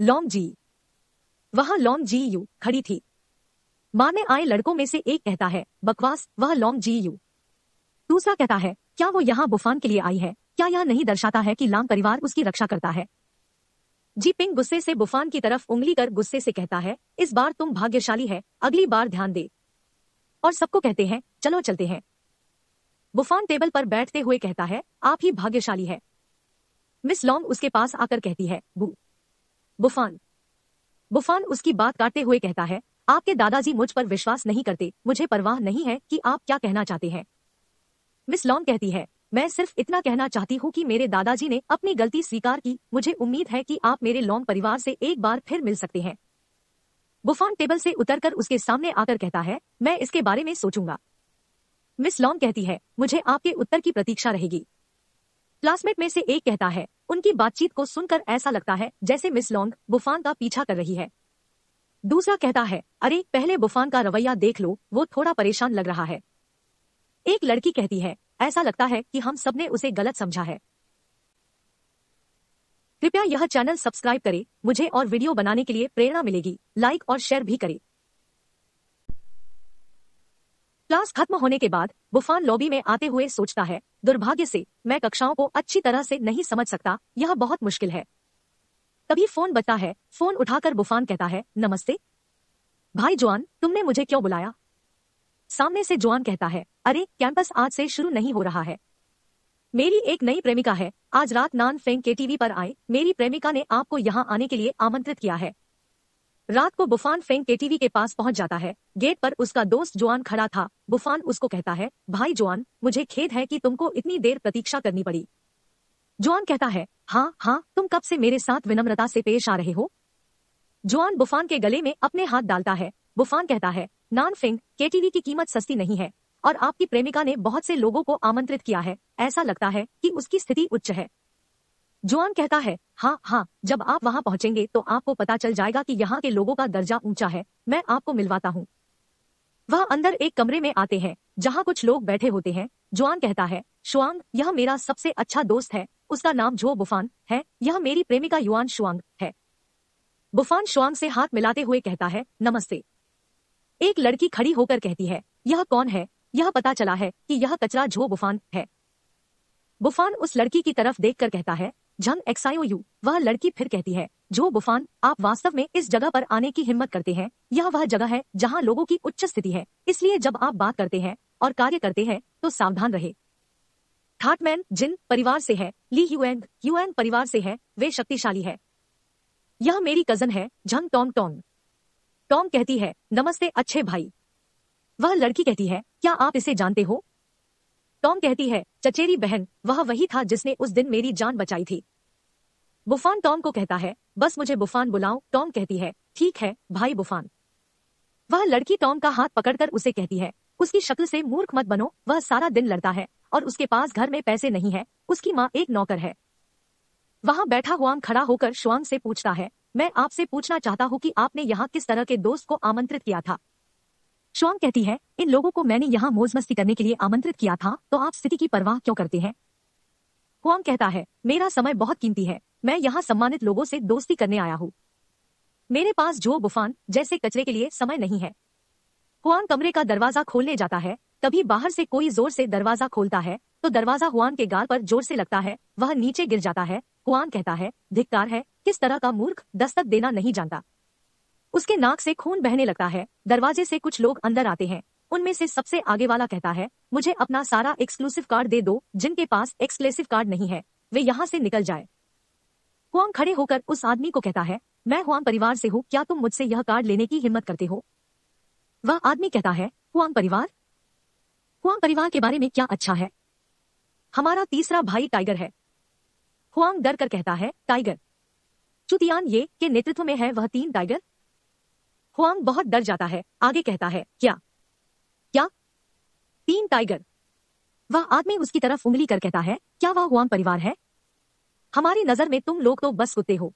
लॉन्ग जी। वहां लॉन्ग जी यू खड़ी थी। मारने आए लड़कों में से एक कहता है, बकवास, वह लॉन्ग जी यू। दूसरा कहता है, क्या वो यहाँ बुफान के लिए आई है? क्या यह नहीं दर्शाता है कि लांग परिवार उसकी रक्षा करता है? जी पिंग गुस्से से बुफान की तरफ उंगली कर गुस्से से कहता है, इस बार तुम भाग्यशाली है, अगली बार ध्यान दे। और सबको कहते हैं, चलो चलते हैं। बुफान टेबल पर बैठते हुए कहता है, आप ही भाग्यशाली है। मिस लॉन्ग उसके पास आकर कहती है, बुफान। बुफान उसकी बात काटते हुए कहता है, आपके दादाजी मुझ पर विश्वास नहीं करते, मुझे परवाह नहीं है कि आप क्या कहना चाहते हैं। मिस लॉन्ग कहती है, मैं सिर्फ इतना कहना चाहती हूँ कि मेरे दादाजी ने अपनी गलती स्वीकार की, मुझे उम्मीद है कि आप मेरे लॉन्ग परिवार से एक बार फिर मिल सकते हैं। बुफान टेबल से उतरकर उसके सामने आकर कहता है, मैं इसके बारे में सोचूंगा। मिस लॉन्ग कहती है, मुझे आपके उत्तर की प्रतीक्षा रहेगी। क्लासमेट में से एक कहता है, उनकी बातचीत को सुनकर ऐसा लगता है जैसे मिस लॉन्ग बुफान का पीछा कर रही है। दूसरा कहता है, अरे पहले बुफान का रवैया देख लो, वो थोड़ा परेशान लग रहा है। एक लड़की कहती है, ऐसा लगता है कि हम सबने उसे गलत समझा है। कृपया यह चैनल सब्सक्राइब करें, मुझे और वीडियो बनाने के लिए प्रेरणा मिलेगी। लाइक और शेयर भी करें। क्लास खत्म होने के बाद बुफान लॉबी में आते हुए सोचता है, दुर्भाग्य से मैं कक्षाओं को अच्छी तरह से नहीं समझ सकता, यह बहुत मुश्किल है। तभी फोन बजता है। फोन उठाकर बुफान कहता है, नमस्ते भाई जोआन, तुमने मुझे क्यों बुलाया? सामने से जोआन कहता है, अरे कैंपस आज से शुरू नहीं हो रहा है। मेरी एक नई प्रेमिका है, आज रात नान फेंग के टीवी पर आए, मेरी प्रेमिका ने आपको यहाँ आने के लिए आमंत्रित किया है। रात को बुफान फेंग केटीवी के पास पहुंच जाता है। गेट पर उसका दोस्त जोआन खड़ा था। बुफान उसको कहता है, भाई जोआन, मुझे खेद है कि तुमको इतनी देर प्रतीक्षा करनी पड़ी। जोआन कहता है, हाँ, तुम कब से मेरे साथ विनम्रता से पेश आ रहे हो। जोआन बुफान के गले में अपने हाथ डालता है। बुफान कहता है, नान फेंग, केटीवी की कीमत सस्ती नहीं है और आपकी प्रेमिका ने बहुत से लोगों को आमंत्रित किया है। ऐसा लगता है कि उसकी स्थिति उच्च है। जोआन कहता है, हाँ, जब आप वहां पहुंचेंगे तो आपको पता चल जाएगा कि यहाँ के लोगों का दर्जा ऊंचा है। मैं आपको मिलवाता हूँ। वह अंदर एक कमरे में आते हैं जहाँ कुछ लोग बैठे होते हैं। जोआन कहता है, शुआंग, यह मेरा सबसे अच्छा दोस्त है। उसका नाम जो बुफान है। यह मेरी प्रेमिका युआन शुआंग है। बुफान शुआंग से हाथ मिलाते हुए कहता है, नमस्ते। एक लड़की खड़ी होकर कहती है, यह कौन है। यह पता चला है कि यह कचरा झो बुफान है। बुफान उस लड़की की तरफ देखकर कहता है, झंग एक्साओयू। वह लड़की फिर कहती है, जो बुफान, आप वास्तव में इस जगह पर आने की हिम्मत करते हैं। यह वह जगह है जहां लोगों की उच्च स्थिति है, इसलिए जब आप बात करते हैं और कार्य करते हैं तो सावधान रहे। थाटमैन जिन परिवार से है, ली ह्यूएंग परिवार से है, वे शक्तिशाली है। यह मेरी कजन है, झंग टोंग टोंग। टॉम कहती है, नमस्ते अच्छे भाई। वह लड़की कहती है, क्या आप इसे जानते हो। टॉम कहती है, चचेरी बहन, वह वही था जिसने उस दिन मेरी जान बचाई थी। बुफान टॉम को कहता है, बस मुझे बुफान बुलाओ। टॉम कहती है, ठीक है भाई बुफान। वह लड़की टॉम का हाथ पकड़कर उसे कहती है, उसकी शक्ल से मूर्ख मत बनो। वह सारा दिन लड़ता है और उसके पास घर में पैसे नहीं है। उसकी माँ एक नौकर है। वहां बैठा हुआंग खड़ा होकर शुआंग से पूछता है, मैं आपसे पूछना चाहता हूँ कि आपने यहाँ किस तरह के दोस्त को आमंत्रित किया था। शुआंग कहती है, इन लोगों को मैंने यहाँ मौज मस्ती करने के लिए आमंत्रित किया था, तो आप स्थिति की परवाह क्यों करते हैं। हुआंग कहता है, मेरा समय बहुत कीमती है। मैं यहाँ सम्मानित लोगों से दोस्ती करने आया हूँ। मेरे पास जो बुफान जैसे कचरे के लिए समय नहीं है। हुआंग कमरे का दरवाजा खोलने जाता है, तभी बाहर से कोई जोर से दरवाजा खोलता है तो दरवाजा हुआंग के गाल पर जोर से लगता है। वह नीचे गिर जाता है। हुआंग कहता है, धिक्कार है, किस तरह का मूर्ख, दस्तक देना नहीं जानता। उसके नाक से खून बहने लगता है। दरवाजे से कुछ लोग अंदर आते हैं। उनमें से सबसे आगे वाला कहता है, मुझे अपना सारा एक्सक्लूसिव कार्ड दे दो। जिनके पास एक्सक्लूसिव कार्ड नहीं है वे यहाँ से निकल जाए। हुआंग खड़े होकर उस आदमी को कहता है, मैं हुआंग परिवार से हूँ, क्या तुम मुझसे यह कार्ड लेने की हिम्मत करते हो। वह आदमी कहता है, हुआंग परिवार। हुआंग परिवार के बारे में क्या अच्छा है। हमारा तीसरा भाई टाइगर है। हुआंग डर कर कहता है, टाइगर। चुतियान ये के नेतृत्व में है वह 3 टाइगर। हुआंग बहुत डर जाता है। आगे कहता है, क्या 3 टाइगर। वह आदमी उसकी तरफ उंगली कर कहता है, क्या वह हुआंग परिवार है। हमारी नजर में तुम लोग तो बस कुत्ते हो।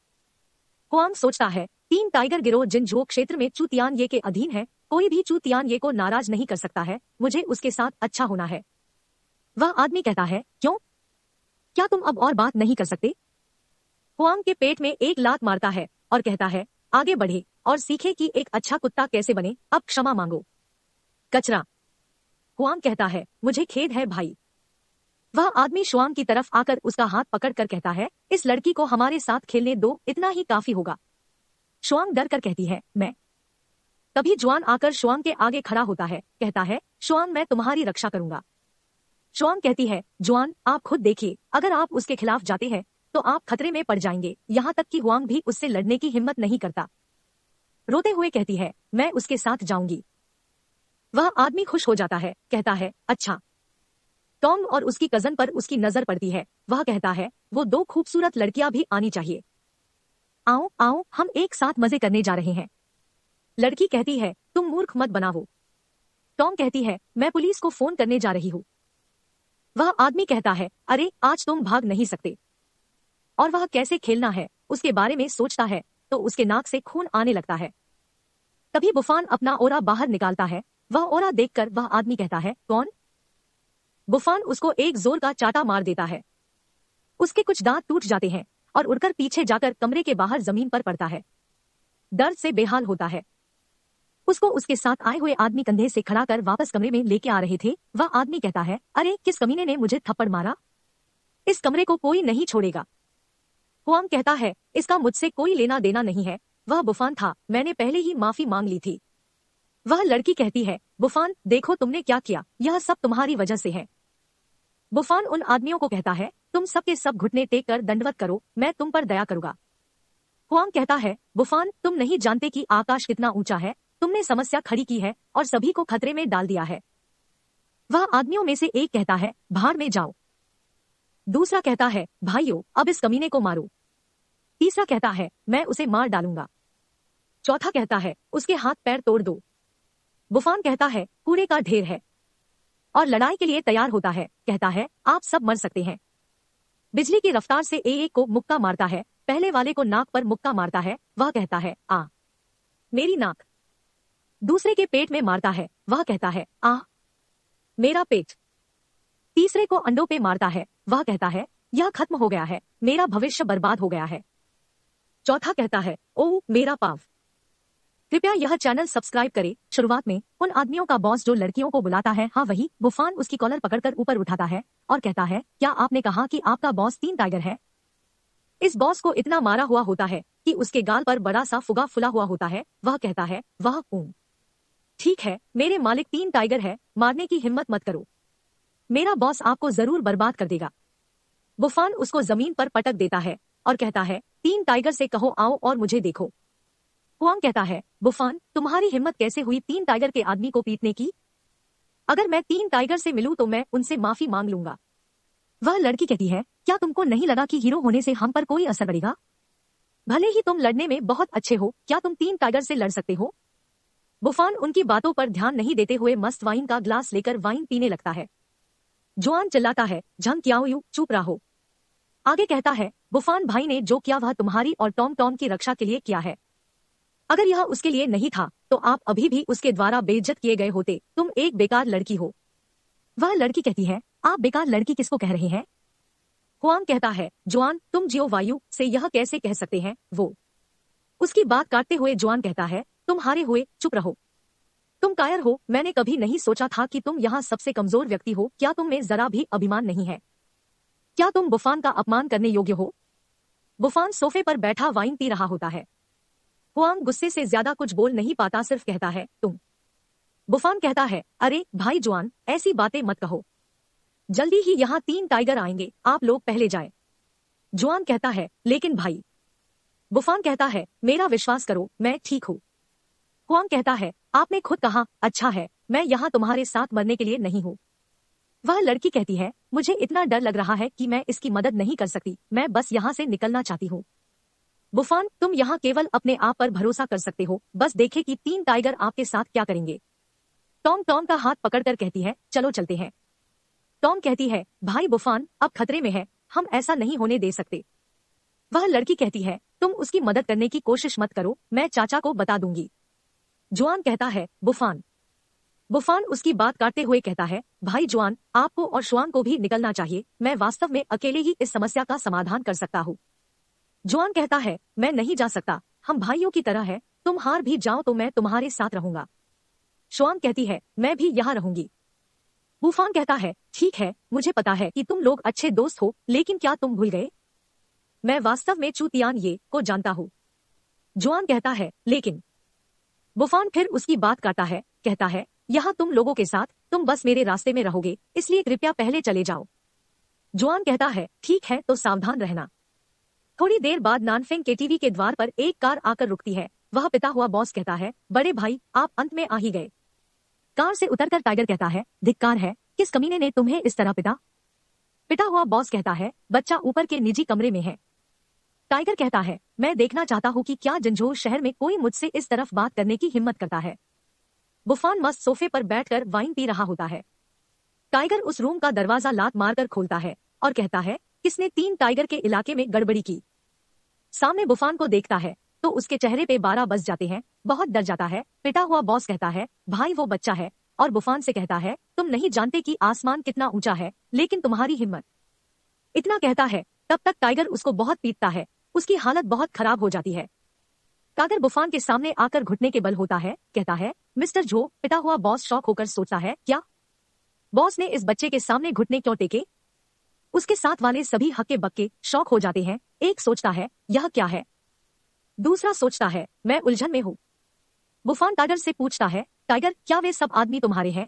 हुआंग सोचता है, 3 टाइगर गिरोह जिन जो क्षेत्र में चुतियान ये के अधीन है, कोई भी चुतियान ये को नाराज नहीं कर सकता है। मुझे उसके साथ अच्छा होना है। वह आदमी कहता है, क्यों, क्या तुम अब और बात नहीं कर सकते। हुआंग के पेट में एक लात मारता है और कहता है, आगे बढ़े और सीखे कि एक अच्छा कुत्ता कैसे बने। अब क्षमा मांगो। कचरा। हुआंग कहता है, मुझे खेद है भाई। वह आदमी शुआंग की तरफ आकर उसका हाथ पकड़कर कहता है, इस लड़की को हमारे साथ खेलने दो, इतना ही काफी होगा। शुआंग डर कर कहती है, मैं। तभी जुआन आकर शुआंग के आगे खड़ा होता है, कहता है, शुआंग मैं तुम्हारी रक्षा करूंगा। शुआंग कहती है, जुआन आप खुद देखिए, अगर आप उसके खिलाफ जाते हैं तो आप खतरे में पड़ जाएंगे। यहाँ तक कि हुआंग भी उससे लड़ने की हिम्मत नहीं करता। रोते हुए कहती है, मैं उसके साथ जाऊंगी। वह आदमी खुश हो जाता है, कहता है, अच्छा। टॉम और उसकी कजन पर उसकी नजर पड़ती है। वह कहता है, वो 2 खूबसूरत लड़कियां भी आनी चाहिए। आओ आओ, हम एक साथ मजे करने जा रहे हैं। लड़की कहती है, तुम मूर्ख मत बनाओ। टॉम कहती है, मैं पुलिस को फोन करने जा रही हूँ। वह आदमी कहता है, अरे आज तुम भाग नहीं सकते। और वह कैसे खेलना है उसके बारे में सोचता है तो उसके नाक से खून आने लगता है। तभी बुफान अपना ओरा बाहर निकालता है। वह ओरा देखकर वह आदमी कहता है, कौन। बुफान उसको एक जोर का चाटा मार देता है। उसके कुछ दांत टूट जाते हैं और उड़कर पीछे जाकर कमरे के बाहर जमीन पर पड़ता है। दर्द से बेहाल होता है। उसको उसके साथ आए हुए आदमी कंधे से खड़ा कर वापस कमरे में लेके आ रहे थे। वह आदमी कहता है, अरे किस कमीने ने मुझे थप्पड़ मारा। इस कमरे को कोई नहीं छोड़ेगा। हुआंग कहता है, इसका मुझसे कोई लेना देना नहीं है। वह बुफान था, मैंने पहले ही माफी मांग ली थी। वह लड़की कहती है, बुफान देखो तुमने क्या किया, यह सब तुम्हारी वजह से है। बुफान उन आदमियों को कहता है, तुम सब के सब घुटने टेक कर दंडवत करो, मैं तुम पर दया करूंगा। हुआंग कहता है, बुफान तुम नहीं जानते कि आकाश कितना ऊंचा है, तुमने समस्या खड़ी की है और सभी को खतरे में डाल दिया है। वह आदमियों में से एक कहता है, भाड़ में जाओ। दूसरा कहता है, भाइयों अब इस कमीने को मारो। तीसरा कहता है, मैं उसे मार डालूंगा। चौथा कहता है, उसके हाथ पैर तोड़ दो। बुफान कहता है, कूड़े का ढेर है और लड़ाई के लिए तैयार होता है। कहता है, आप सब मर सकते हैं। बिजली की रफ्तार से एक को मुक्का मारता है। पहले वाले को नाक पर मुक्का मारता है। वह कहता है, आ मेरी नाक। दूसरे के पेट में मारता है। वह कहता है, आ मेरा पेट। तीसरे को अंडों पे मारता है। वह कहता है, यह खत्म हो गया है, मेरा भविष्य बर्बाद हो गया है। चौथा कहता है, ओ मेरा पाव। कृपया यह चैनल सब्सक्राइब करें। शुरुआत में उन आदमियों का बॉस जो लड़कियों को बुलाता है, हाँ वही, बुफान उसकी कॉलर पकड़कर ऊपर उठाता है और कहता है, क्या आपने कहा कि आपका बॉस 3 टाइगर है? इस बॉस को इतना मारा हुआ होता है कि उसके गाल पर बड़ा सा फुगा फुला हुआ होता है। वह कहता है, वह ठीक है, मेरे मालिक 3 टाइगर है, मारने की हिम्मत मत करो, मेरा बॉस आपको जरूर बर्बाद कर देगा। बुफान उसको जमीन पर पटक देता है और कहता है, 3 टाइगर से कहो आओ और मुझे देखो। हुआंग कहता है, बुफान तुम्हारी हिम्मत कैसे हुई 3 टाइगर के आदमी को पीटने की? अगर मैं 3 टाइगर से मिलूं तो मैं उनसे माफी मांग लूंगा। वह लड़की कहती है, क्या तुमको नहीं लगा कि हीरो होने से हम पर कोई असर पड़ेगा? भले ही तुम लड़ने में बहुत अच्छे हो, क्या तुम 3 टाइगर से लड़ सकते हो? बुफान उनकी बातों पर ध्यान नहीं देते हुए मस्त वाइन का ग्लास लेकर वाइन पीने लगता है। जुआन चिल्लाता है, झंग क्याओयू, चुप रहो। आगे कहता है, बुफान भाई ने जो किया वह तुम्हारी और टॉम टॉम की रक्षा के लिए किया है। अगर यह उसके लिए नहीं था तो आप अभी भी उसके द्वारा बेइज्जत किए गए होते। तुम एक बेकार लड़की हो। वह लड़की कहती है, आप बेकार लड़की किसको कह रहे हैं? हुआंग कहता है, जुआन तुम जियो वायु से यह कैसे कह सकते हैं? वो उसकी बात काटते हुए जुआन कहता है, तुम हारे हुए, चुप रहो। तुम कायर हो, मैंने कभी नहीं सोचा था कि तुम यहाँ सबसे कमजोर व्यक्ति हो। क्या तुम में जरा भी अभिमान नहीं है? क्या तुम बुफान का अपमान करने योग्य हो? बुफान सोफे पर बैठा वाइन पी रहा होता है। हुआंग गुस्से से ज्यादा कुछ बोल नहीं पाता, सिर्फ कहता है, तुम। बुफान कहता है, अरे भाई जुआन ऐसी बातें मत कहो, जल्दी ही यहाँ 3 टाइगर आएंगे, आप लोग पहले जाए। जुआन कहता है, लेकिन भाई। बुफान कहता है, मेरा विश्वास करो, मैं ठीक हूँ। हुआंग कहता है, आपने खुद कहा, अच्छा है, मैं यहाँ तुम्हारे साथ मरने के लिए नहीं हूँ। वह लड़की कहती है, मुझे इतना डर लग रहा है कि मैं इसकी मदद नहीं कर सकती, मैं बस यहाँ से निकलना चाहती हूँ। बुफान तुम यहाँ केवल अपने आप पर भरोसा कर सकते हो, बस देखे कि 3 टाइगर आपके साथ क्या करेंगे। टॉम टॉम का हाथ पकड़कर कहती है, चलो चलते हैं। टॉम कहती है, भाई बुफान अब खतरे में है, हम ऐसा नहीं होने दे सकते। वह लड़की कहती है, तुम उसकी मदद करने की कोशिश मत करो, मैं चाचा को बता दूंगी। जुआन कहता है, बुफान। बुफान उसकी बात काटते हुए कहता है, भाई जुआन आपको और शुआंग को भी निकलना चाहिए, मैं वास्तव में अकेले ही इस समस्या का समाधान कर सकता हूँ। जुआन कहता है, मैं नहीं जा सकता, हम भाइयों की तरह है, तुम हार भी जाओ तो मैं तुम्हारे साथ रहूंगा। शुआंग कहती है, मैं भी यहाँ रहूंगी। बुफान कहता है, ठीक है, मुझे पता है कि तुम लोग अच्छे दोस्त हो, लेकिन क्या तुम भूल गए? मैं वास्तव में चू तियान ये को जानता हूँ। जुआन कहता है, लेकिन। बुफान फिर उसकी बात काटता है, कहता है, यहाँ तुम लोगों के साथ, तुम बस मेरे रास्ते में रहोगे, इसलिए कृपया पहले चले जाओ। जुआन कहता है, ठीक है, तो सावधान रहना। थोड़ी देर बाद नानफेंग के टीवी के द्वार पर एक कार आकर रुकती है। वह पिता हुआ बॉस कहता है, बड़े भाई आप अंत में आ ही गए। कार से उतरकर टाइगर कहता है, धिक्कार है, किस कमीने ने तुम्हें इस तरह पिटा? पिता हुआ बॉस कहता है, बच्चा ऊपर के निजी कमरे में है। टाइगर कहता है, मैं देखना चाहता हूँ कि क्या जंझोर शहर में कोई मुझसे इस तरफ बात करने की हिम्मत करता है। बुफान मस्त सोफे पर बैठकर वाइन पी रहा होता है। टाइगर उस रूम का दरवाजा लात मारकर खोलता है और कहता है, किसने 3 टाइगर के इलाके में गड़बड़ी की? सामने बुफान को देखता है तो उसके चेहरे पे 12 बज जाते हैं, बहुत डर जाता है। पिता हुआ बॉस कहता है, भाई वो बच्चा है, और बुफान से कहता है, तुम नहीं जानते कि आसमान कितना ऊंचा है, लेकिन तुम्हारी हिम्मत। इतना कहता है, तब तक टाइगर उसको बहुत पीटता है, उसकी हालत बहुत खराब हो जाती है। टाइगर बुफान के सामने आकर घुटने के बल होता है, कहता है, मिस्टर जो। पिता हुआ बॉस शॉक होकर सोचता है, क्या बॉस ने इस बच्चे के सामने घुटने क्यों टेके? उसके साथ वाले सभी हक्के बक्के शॉक हो जाते हैं। एक सोचता है, यह क्या है? दूसरा सोचता है, मैं उलझन में हूँ। बुफान टाइगर से पूछता है, टाइगर क्या वे सब आदमी तुम्हारे हैं?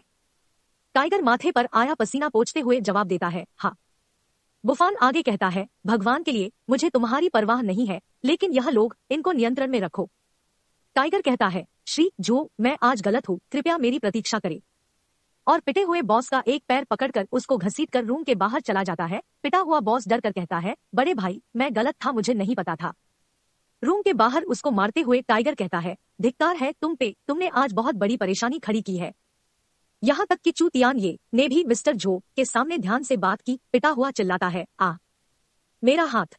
टाइगर माथे पर आया पसीना पोंछते हुए जवाब देता है, हाँ। बुफान आगे कहता है, भगवान के लिए मुझे तुम्हारी परवाह नहीं है, लेकिन यह लोग, इनको नियंत्रण में रखो। टाइगर कहता है, श्री जो मैं आज गलत हूँ, कृपया मेरी प्रतीक्षा करे। और पिटे हुए बॉस का एक पैर पकड़कर उसको घसीटकर रूम के बाहर चला जाता है। पिटा हुआ बॉस डर कर कहता है, बड़े भाई मैं गलत था, मुझे नहीं पता था। रूम के बाहर उसको मारते हुए टाइगर कहता है, धिक्कार है तुम पे, तुमने आज बहुत बड़ी परेशानी खड़ी की है। यहाँ तक कि चू तियानये ने भी मिस्टर जो के सामने ध्यान से बात की। पिटा हुआ चिल्लाता है, आ मेरा हाथ।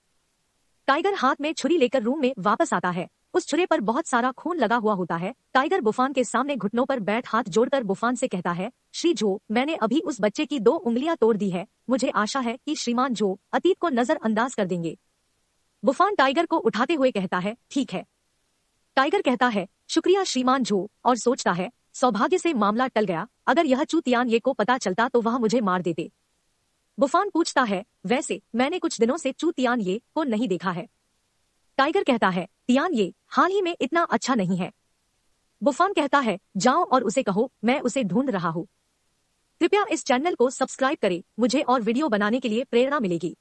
टाइगर हाथ में छुरी लेकर रूम में वापस आता है। उस छुरे पर बहुत सारा खून लगा हुआ होता है। टाइगर बुफान के सामने घुटनों पर बैठ हाथ जोड़कर बुफान से कहता है, श्री जो मैंने अभी उस बच्चे की 2 उंगलियां तोड़ दी है। मुझे आशा है कि श्रीमान जो अतीत को नजरअंदाज कर देंगे। बुफान टाइगर को उठाते हुए कहता है, ठीक है। टाइगर कहता है, शुक्रिया श्रीमान जो, और सोचता है, सौभाग्य से मामला टल गया, अगर यह चू तियानये को पता चलता तो वह मुझे मार देते। बुफान पूछता है, वैसे मैंने कुछ दिनों से चू तियानये को नहीं देखा है। टाइगर कहता है, तियानये हाल ही में इतना अच्छा नहीं है। बुफान कहता है, जाओ और उसे कहो मैं उसे ढूंढ रहा हूँ। कृपया इस चैनल को सब्सक्राइब करें, मुझे और वीडियो बनाने के लिए प्रेरणा मिलेगी।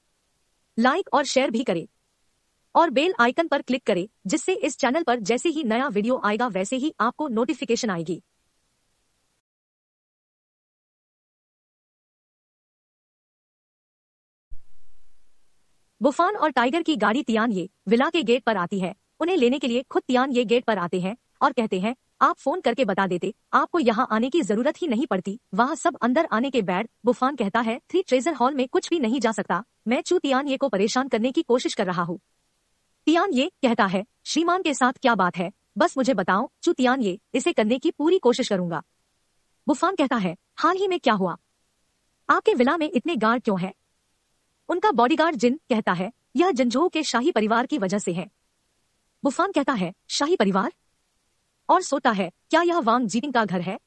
लाइक और शेयर भी करें और बेल आइकन पर क्लिक करें, जिससे इस चैनल पर जैसे ही नया वीडियो आएगा वैसे ही आपको नोटिफिकेशन आएगी। बुफान और टाइगर की गाड़ी तियानये विला के गेट पर आती है। उन्हें लेने के लिए खुद तियानये गेट पर आते हैं और कहते हैं, आप फोन करके बता देते, आपको यहाँ आने की जरूरत ही नहीं पड़ती। वहाँ सब अंदर आने के बाद बुफान कहता है, 3 ट्रेजर हॉल में कुछ भी नहीं जा सकता, मैं चू तियानये को परेशान करने की कोशिश कर रहा हूँ। तियानये कहता है, श्रीमान के साथ क्या बात है, बस मुझे बताओ। चू तियानये, इसे करने की पूरी कोशिश करूंगा। बुफान कहता है, हाल ही में क्या हुआ, आपके विला में इतने गार्ड क्यों हैं? उनका बॉडीगार्ड जिन कहता है, यह जंजोऊ के शाही परिवार की वजह से है। बुफान कहता है, शाही परिवार? और सोचता है, क्या यह वांग जीटिंग का घर है?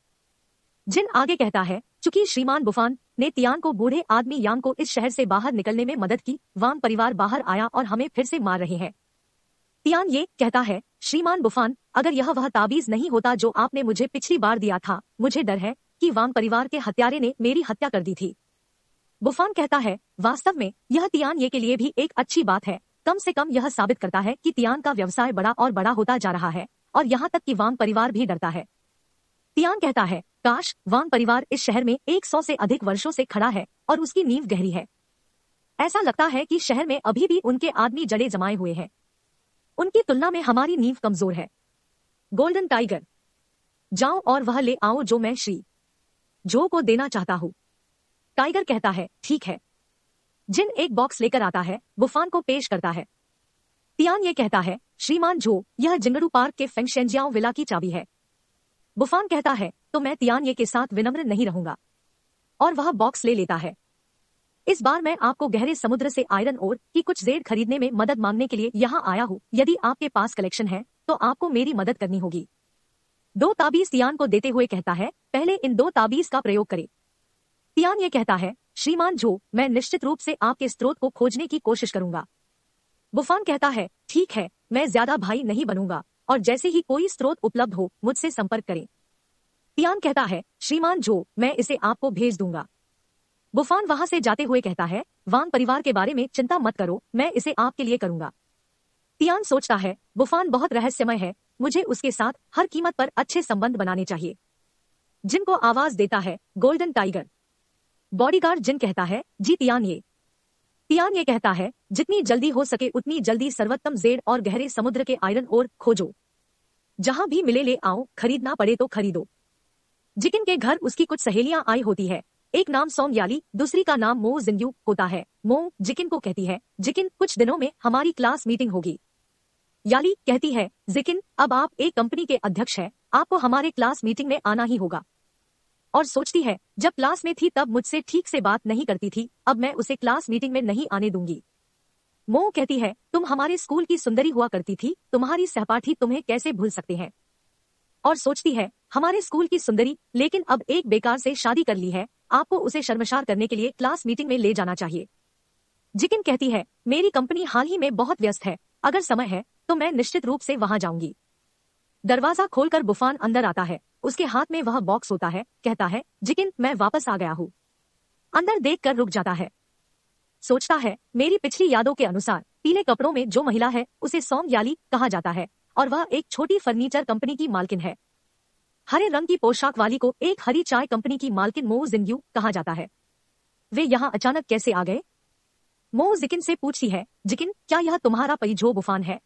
जिन आगे कहता है, चूंकि श्रीमान बुफान ने तियान को बूढ़े आदमी यांग को इस शहर से बाहर निकलने में मदद की, वांग परिवार बाहर आया और हमें फिर से मार रहे हैं। तियान ये कहता है, श्रीमान बुफान, अगर यह वह ताबीज नहीं होता जो आपने मुझे पिछली बार दिया था, मुझे डर है कि वांग परिवार के हत्यारे ने मेरी हत्या कर दी थी। बुफान कहता है, वास्तव में यह तियानये के लिए भी एक अच्छी बात है। कम से कम यह साबित करता है कि तियान का व्यवसाय बड़ा और बड़ा होता जा रहा है, और यहाँ तक कि वांग परिवार भी डरता है। तियान कहता है, काश वांग परिवार इस शहर में 100 से अधिक वर्षों से खड़ा है और उसकी नींव गहरी है। ऐसा लगता है कि शहर में अभी भी उनके आदमी जड़े जमाए हुए हैं। उनकी तुलना में हमारी नींव कमजोर है। गोल्डन टाइगर, जाओ और वह ले आओ जो मैं श्री जो को देना चाहता हूँ। टाइगर कहता है, ठीक है। जिन एक बॉक्स लेकर आता है, बुफान को पेश करता है। तियान ये कहता है, श्रीमान जो, यह जिंगड़ू पार्क के फेंगशेंजियाओ विला की चाबी है। बुफान कहता है, तो मैं तियानये के साथ विनम्र नहीं रहूंगा, और वह बॉक्स ले लेता है। इस बार मैं आपको गहरे समुद्र से आयरन ओर की कुछ जेड खरीदने में मदद मांगने के लिए यहाँ आया हूँ। यदि आपके पास कलेक्शन है तो आपको मेरी मदद करनी होगी। 2 ताबीज तियान को देते हुए कहता है, पहले इन 2 ताबीज का प्रयोग करें। तियान ये कहता है, श्रीमान जो, मैं निश्चित रूप से आपके स्रोत को खोजने की कोशिश करूंगा। बुफान कहता है, ठीक है, मैं ज्यादा भाई नहीं बनूंगा, और जैसे ही कोई स्रोत उपलब्ध हो मुझसे संपर्क करें। तियान कहता है, श्रीमान जो, मैं इसे आपको भेज दूंगा। बुफान वहां से जाते हुए कहता है, वांग परिवार के बारे में चिंता मत करो, मैं इसे आपके लिए करूंगा। तियान सोचता है, बुफान बहुत रहस्यमय है, मुझे उसके साथ हर कीमत पर अच्छे संबंध बनाने चाहिए। जिन को आवाज देता है गोल्डन टाइगर। बॉडीगार्ड जिन कहता है, जी तियान ये कहता है, जितनी जल्दी हो सके उतनी जल्दी सर्वोत्तम जेड और गहरे समुद्र के आयरन ओर खोजो। जहां भी मिले ले आओ, खरीदना पड़े तो खरीदो। जिकिन के घर उसकी कुछ सहेलियां आई होती है। एक नाम सोंग याली, दूसरी का नाम मो जिंग्यू होता है। मो जिकिन को कहती है, जिकिन कुछ दिनों में हमारी क्लास मीटिंग होगी। याली कहती है, जिकिन अब आप एक कंपनी के अध्यक्ष हैं, आपको हमारे क्लास मीटिंग में आना ही होगा। और सोचती है, जब क्लास में थी तब मुझसे ठीक से बात नहीं करती थी, अब मैं उसे क्लास मीटिंग में नहीं आने दूंगी। मो कहती है, तुम हमारे स्कूल की सुंदरी हुआ करती थी, तुम्हारी सहपाठी तुम्हें कैसे भूल सकते हैं। और सोचती है, हमारे स्कूल की सुंदरी, लेकिन अब एक बेकार से शादी कर ली है, आपको उसे शर्मसार करने के लिए क्लास मीटिंग में ले जाना चाहिए। जिकिन कहती है, मेरी कंपनी हाल ही में बहुत व्यस्त है, अगर समय है तो मैं निश्चित रूप से वहां जाऊंगी। दरवाजा खोलकर बुफान अंदर आता है, उसके हाथ में वह बॉक्स होता है। कहता है, जिकिन मैं वापस आ गया हूँ। अंदर देखकर रुक जाता है। सोचता है मेरी पिछली यादों के अनुसार पीले कपड़ों में जो महिला है उसे सॉन्ग याली कहा जाता है और वह एक छोटी फर्नीचर कंपनी की मालकिन है। हरे रंग की पोशाक वाली को एक हरी चाय कंपनी की मालकिन मो जिंग्यू कहा जाता है। वे यहाँ अचानक कैसे आ गए? मो जिकिन से पूछती है, जिकिन क्या यह तुम्हारा पति जो बुफान है?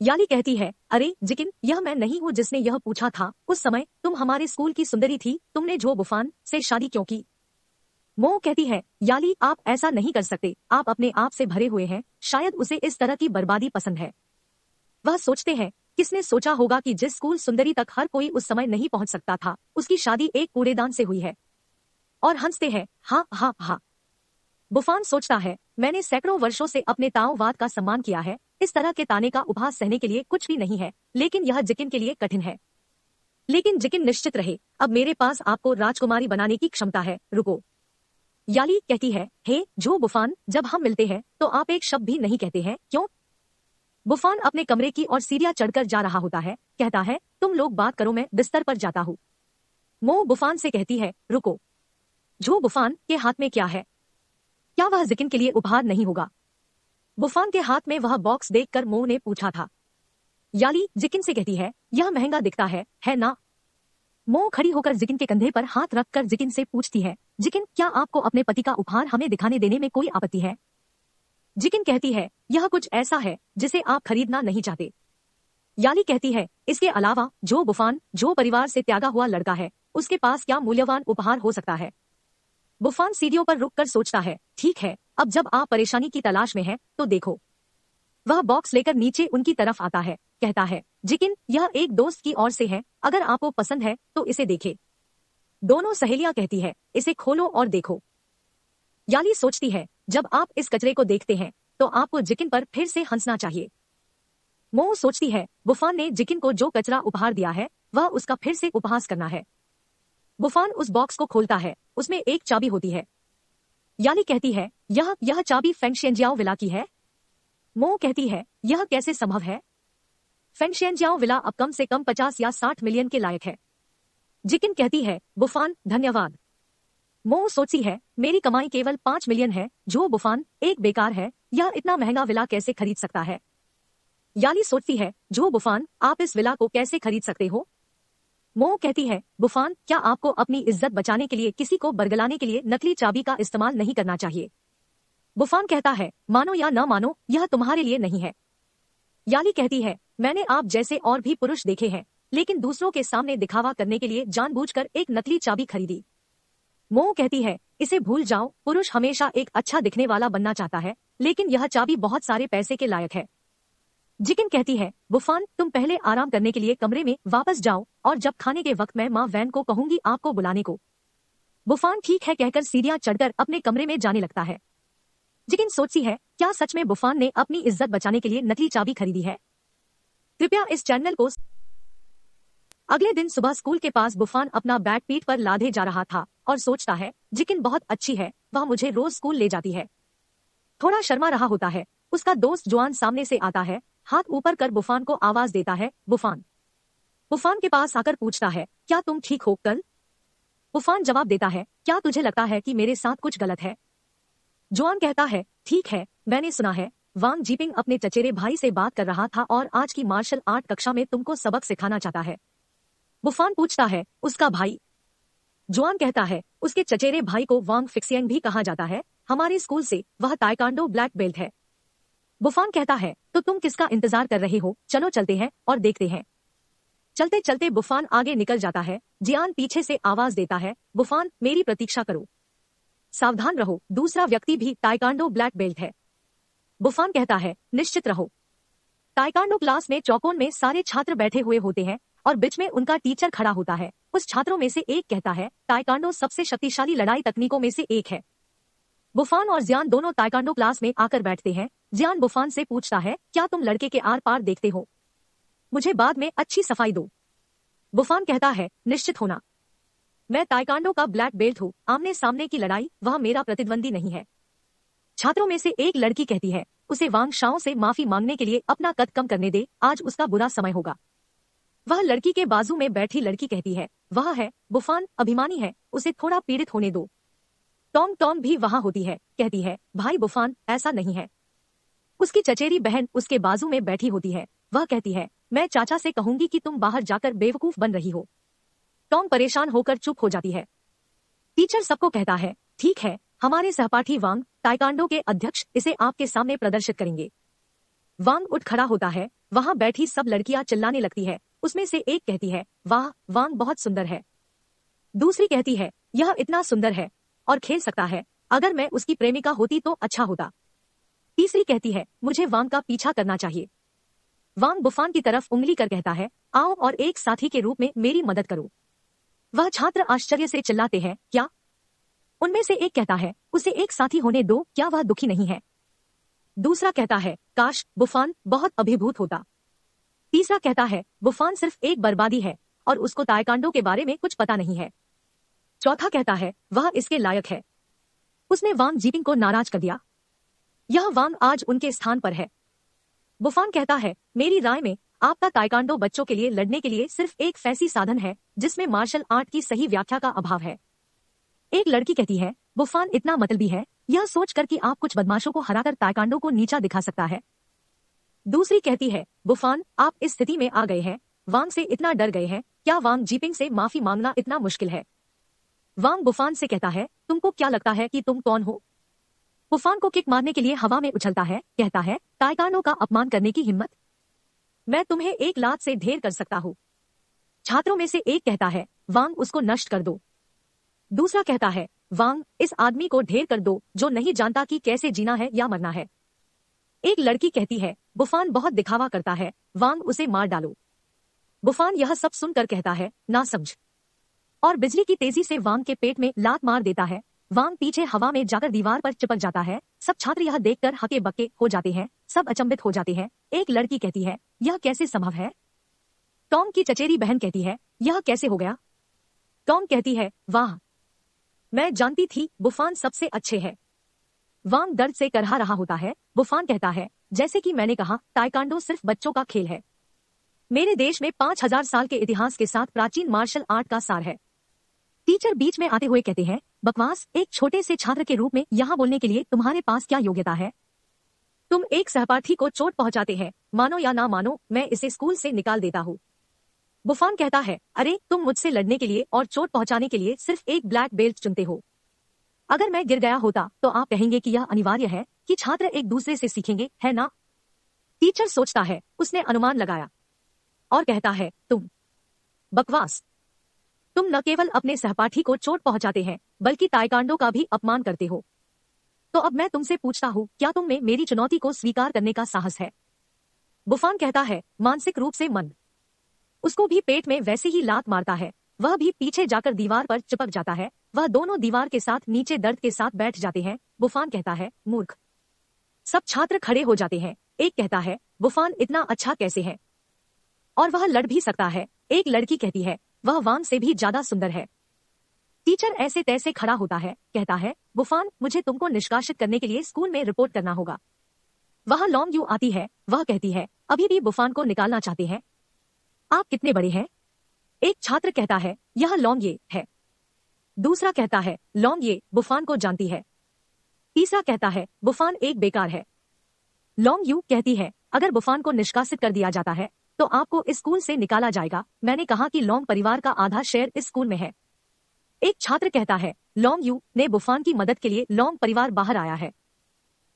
याली कहती है, अरे जिकिन यह मैं नहीं हूँ जिसने यह पूछा था। उस समय तुम हमारे स्कूल की सुंदरी थी, तुमने जो बुफान से शादी क्यों की? मो कहती है, याली आप ऐसा नहीं कर सकते, आप अपने आप से भरे हुए हैं, शायद उसे इस तरह की बर्बादी पसंद है। वह सोचते हैं किसने सोचा होगा कि जिस स्कूल सुंदरी तक हर कोई उस समय नहीं पहुंच सकता था उसकी शादी एक कूड़ेदान से हुई है। और हंसते हैं, हाँ हाँ हाँ। बुफान सोचता है मैंने सैकड़ों वर्षों से अपने ताओवाद का सम्मान किया है, इस तरह के ताने का उपहास सहने के लिए कुछ भी नहीं है, लेकिन यह जिकिन के लिए कठिन है। लेकिन जिकिन निश्चित रहे, अब मेरे पास आपको राजकुमारी बनाने की क्षमता है, रुको। याली कहती है, हे जो बुफान, जब हम मिलते हैं तो आप एक शब्द भी नहीं कहते हैं, क्यों? बुफान अपने कमरे की ओर सीढ़ियां चढ़कर जा रहा होता है, कहता है तुम लोग बात करो, मैं बिस्तर पर जाता हूँ। मो बुफान से कहती है, रुको। जो बुफान के हाथ में क्या है? क्या वह जिकिन के लिए उपहार नहीं होगा? बुफान के हाथ में वह बॉक्स देखकर मो ने पूछा था। याली जिकिन से कहती है, यह महंगा दिखता है ना? मो खड़ी होकर जिकिन के कंधे पर हाथ रखकर जिकिन से पूछती है, जिकिन क्या आपको अपने पति का उपहार हमें दिखाने देने में कोई आपत्ति है? जिकिन कहती है, यह कुछ ऐसा है जिसे आप खरीदना नहीं चाहते। याली कहती है, इसके अलावा जो बुफान जो परिवार से त्यागा हुआ लड़का है उसके पास क्या मूल्यवान उपहार हो सकता है? बुफान सीढ़ियों पर रुककर सोचता है, ठीक है, अब जब आप परेशानी की तलाश में हैं तो देखो। वह बॉक्स लेकर नीचे उनकी तरफ आता है, कहता है, जिकिन यह एक दोस्त की ओर से है, अगर आपको पसंद है तो इसे देखे। दोनों सहेलियां कहती है, इसे खोलो और देखो। याली सोचती है, जब आप इस कचरे को देखते हैं तो आपको जिकिन पर फिर से हंसना चाहिए। मो सोचती है, बुफान ने जिकिन को जो कचरा उपहार दिया है वह उसका फिर से उपहास करना है। बुफान उस बॉक्स को खोलता है, उसमें एक चाबी होती है। याली कहती है, यह चाबी फेंगशियनजियाओ विला की है? मो कहती है, यह कैसे संभव है? फेंगशियनजियाओ विला अब कम से कम 50 या 60 मिलियन के लायक है। जिकिन कहती है, बुफान धन्यवाद। मो सोचती है, मेरी कमाई केवल 5 मिलियन है, जो बुफान एक बेकार है, यह इतना महंगा विला कैसे खरीद सकता है? याली सोचती है, जो बुफान आप इस विला को कैसे खरीद सकते हो? मो कहती है, बुफान क्या आपको अपनी इज्जत बचाने के लिए किसी को बरगलाने के लिए नकली चाबी का इस्तेमाल नहीं करना चाहिए? बुफान कहता है, मानो या न मानो यह तुम्हारे लिए नहीं है। याली कहती है, मैंने आप जैसे और भी पुरुष देखे हैं, लेकिन दूसरों के सामने दिखावा करने के लिए जानबूझकर एक नकली चाबी खरीदी। मो कहती है, इसे भूल जाओ, पुरुष हमेशा एक अच्छा दिखने वाला बनना चाहता है, लेकिन यह चाबी बहुत सारे पैसे के लायक है। जिकिन कहती है, बुफान तुम पहले आराम करने के लिए कमरे में वापस जाओ और जब खाने के वक्त मैं माँ वैन को कहूंगी आपको बुलाने को। बुफान ठीक है कहकर सीढ़ियां चढ़कर अपने कमरे में जाने लगता है। जिकिन सोचती है, क्या सच में बुफान ने अपनी इज्जत बचाने के लिए नकली चाबी खरीदी है? कृपया इस चैनल को। अगले दिन सुबह स्कूल के पास बुफान अपना बैग पीठ पर लादे जा रहा था और सोचता है, जिकिन बहुत अच्छी है, वह मुझे रोज स्कूल ले जाती है। थोड़ा शर्मा रहा होता है, उसका दोस्त जुआन सामने से आता है, हाथ ऊपर कर बुफान को आवाज देता है, बुफान। बुफान के पास आकर पूछता है, क्या तुम ठीक हो कल? बुफान जवाब देता है, क्या तुझे लगता है कि मेरे साथ कुछ गलत है? जुआन कहता है, ठीक है, मैंने सुना है वांग जीपिंग अपने चचेरे भाई से बात कर रहा था और आज की मार्शल आर्ट कक्षा में तुमको सबक सिखाना चाहता है। बुफान पूछता है, उसका भाई? जुआन कहता है, उसके चचेरे भाई को वांग फिक्सियंग भी कहा जाता है, हमारे स्कूल से वह ताइक्वांडो ब्लैक बेल्ट है। बुफान कहता है, तो तुम किसका इंतजार कर रहे हो, चलो चलते हैं और देखते हैं। चलते चलते बुफान आगे निकल जाता है, जियान पीछे से आवाज देता है, बुफान मेरी प्रतीक्षा करो। सावधान रहो, दूसरा व्यक्ति भी ताइक्वांडो ब्लैक बेल्ट है। बुफान कहता है, निश्चित रहो। ताइक्वांडो क्लास में चौकोन में सारे छात्र बैठे हुए होते हैं और बीच में उनका टीचर खड़ा होता है। उस छात्रों में से एक कहता है, ताइक्वांडो सबसे शक्तिशाली लड़ाई तकनीकों में से एक है। बुफान और जियान दोनों ताइक्वांडो क्लास में आकर बैठते हैं। जियान बुफान से पूछता है, क्या तुम लड़के के आर पार देखते हो? मुझे बाद में अच्छी सफाई दो। बुफान कहता है, निश्चित होना। मैं ताइक्वांडो का ब्लैक बेल्ट हूँ, आमने सामने की लड़ाई वह मेरा प्रतिद्वंदी नहीं है। छात्रों में से एक लड़की कहती है, उसे वांग शाओ से माफी मांगने के लिए अपना कद कम करने दे, आज उसका बुरा समय होगा। वह लड़की के बाजू में बैठी लड़की कहती है, वह है बुफान, अभिमानी है, उसे थोड़ा पीड़ित होने दो। टॉम टॉम भी वहां होती है, कहती है, भाई बुफान, ऐसा नहीं है। उसकी चचेरी बहन उसके बाजू में बैठी होती है। वह कहती है, मैं चाचा से कहूंगी कि तुम बाहर जाकर बेवकूफ बन रही हो। टॉम परेशान होकर चुप हो जाती है। टीचर सबको कहता है, ठीक है, हमारे सहपाठी वांग, ताइक्वांडो के अध्यक्ष, इसे आपके सामने प्रदर्शित करेंगे। वांग उठ खड़ा होता है। वहां बैठी सब लड़कियां चिल्लाने लगती है। उसमें से एक कहती है, वाह, वांग बहुत सुंदर है। दूसरी कहती है, यह इतना सुंदर है और खेल सकता है, अगर मैं उसकी प्रेमिका होती तो अच्छा होता। तीसरी कहती है, मुझे वांग का पीछा करना चाहिए। वांग बुफान की तरफ उंगली कर कहता है, आओ और एक साथी के रूप में मेरी मदद करो। वह छात्र आश्चर्य से चिल्लाते हैं, क्या? उनमें से एक कहता है, उसे एक साथी होने दो, क्या वह दुखी नहीं है? दूसरा कहता है, काश बुफान बहुत अभिभूत होता। तीसरा कहता है, बुफान सिर्फ एक बर्बादी है और उसको ताइक्वांडो के बारे में कुछ पता नहीं है। चौथा कहता है, वह इसके लायक है। उसने वांग जीपिंग को नाराज कर दिया। यह वांग आज उनके स्थान पर है। बुफान कहता है, मेरी राय में आपका ताइक्वांडो बच्चों के लिए लड़ने के लिए सिर्फ एक फैंसी साधन है जिसमें मार्शल आर्ट की सही व्याख्या का अभाव है। एक लड़की कहती है, बुफान इतना मतलबी है, यह सोचकर कि आप कुछ बदमाशों को हराकर ताइक्वांडो को नीचा दिखा सकता है। दूसरी कहती है, बुफान, आप इस स्थिति में आ गए हैं, वांग से इतना डर गए हैं, क्या वांग जीपिंग से माफी मांगना इतना मुश्किल है? वांग बुफान से कहता है, तुमको क्या लगता है कि तुम कौन हो? बुफान को किक मारने के लिए हवा में उछलता है, कहता है, ताइक्वांडो का अपमान करने की हिम्मत? मैं तुम्हें एक लात से ढेर कर सकता हूँ। छात्रों में से एक कहता है, वांग, उसको नष्ट कर दो। दूसरा कहता है, वांग, इस आदमी को ढेर कर दो जो नहीं जानता कि कैसे जीना है या मरना है। एक लड़की कहती है, बुफान बहुत दिखावा करता है, वांग, उसे मार डालो। बुफान यह सब सुनकर कहता है, ना समझ, और बिजली की तेजी से वांग के पेट में लात मार देता है। वांग पीछे हवा में जाकर दीवार पर चिपक जाता है। सब छात्र यह देखकर हके बक्के हो जाते हैं, सब अचंभित हो जाते हैं। एक लड़की कहती है, यह कैसे संभव है? टॉम की चचेरी बहन कहती है, यह कैसे हो गया? टॉम कहती है, वाह, मैं जानती थी बुफान सबसे अच्छे है। वांग दर्द से करहा रहा होता है। बुफान कहता है, जैसे कि मैंने कहा, ताइक्वांडो सिर्फ बच्चों का खेल है। मेरे देश में 5000 साल के इतिहास के साथ प्राचीन मार्शल आर्ट का सार है। टीचर बीच में आते हुए कहते हैं, बकवास, एक छोटे से छात्र के रूप में यहाँ बोलने के लिए तुम्हारे पास क्या योग्यता है? तुम एक सहपाठी को चोट पहुंचाते हैं, मानो या ना मानो, मैं इसे स्कूल से निकाल देता हूँ। बुफान कहता है, अरे, तुम मुझसे लड़ने के लिए और चोट पहुंचाने के लिए सिर्फ एक ब्लैक बेल्ट चुनते हो। अगर मैं गिर गया होता तो आप कहेंगे कि यह अनिवार्य है कि छात्र एक दूसरे से सीखेंगे, है ना? टीचर सोचता है, उसने अनुमान लगाया और कहता है, तुम बकवास, तुम न केवल अपने सहपाठी को चोट पहुंचाते हैं बल्कि ताइक्वांडो का भी अपमान करते हो। तो अब मैं तुमसे पूछता हूँ, क्या तुम में मेरी चुनौती को स्वीकार करने का साहस है? बुफान कहता है, मानसिक रूप से मंद। उसको भी पेट में वैसे ही लात मारता है। वह भी पीछे जाकर दीवार पर चिपक जाता है। वह दोनों दीवार के साथ नीचे दर्द के साथ बैठ जाते हैं। बुफान कहता है, मूर्ख। सब छात्र खड़े हो जाते हैं। एक कहता है, बुफान इतना अच्छा कैसे है, और वह लड़ भी सकता है। एक लड़की कहती है, वह वांग से भी ज्यादा सुंदर है। टीचर ऐसे तैसे खड़ा होता है, कहता है, बुफान, मुझे तुमको निष्कासित करने के लिए स्कूल में रिपोर्ट करना होगा। वहां लॉन्ग यू आती है। वह कहती है, अभी भी बुफान को निकालना चाहते हैं? आप कितने बड़े हैं? एक छात्र कहता है, यह लॉन्ग ये है। दूसरा कहता है, लॉन्ग ये बुफान को जानती है। तीसरा कहता है, बुफान एक बेकार है। लॉन्ग यू कहती है, अगर बुफान को निष्कासित कर दिया जाता है तो आपको इस स्कूल से निकाला जाएगा। मैंने कहा कि लॉन्ग परिवार का आधा शेयर इस स्कूल में है। एक छात्र कहता है, लॉन्ग यू ने बुफान की मदद के लिए लॉन्ग परिवार बाहर आया है।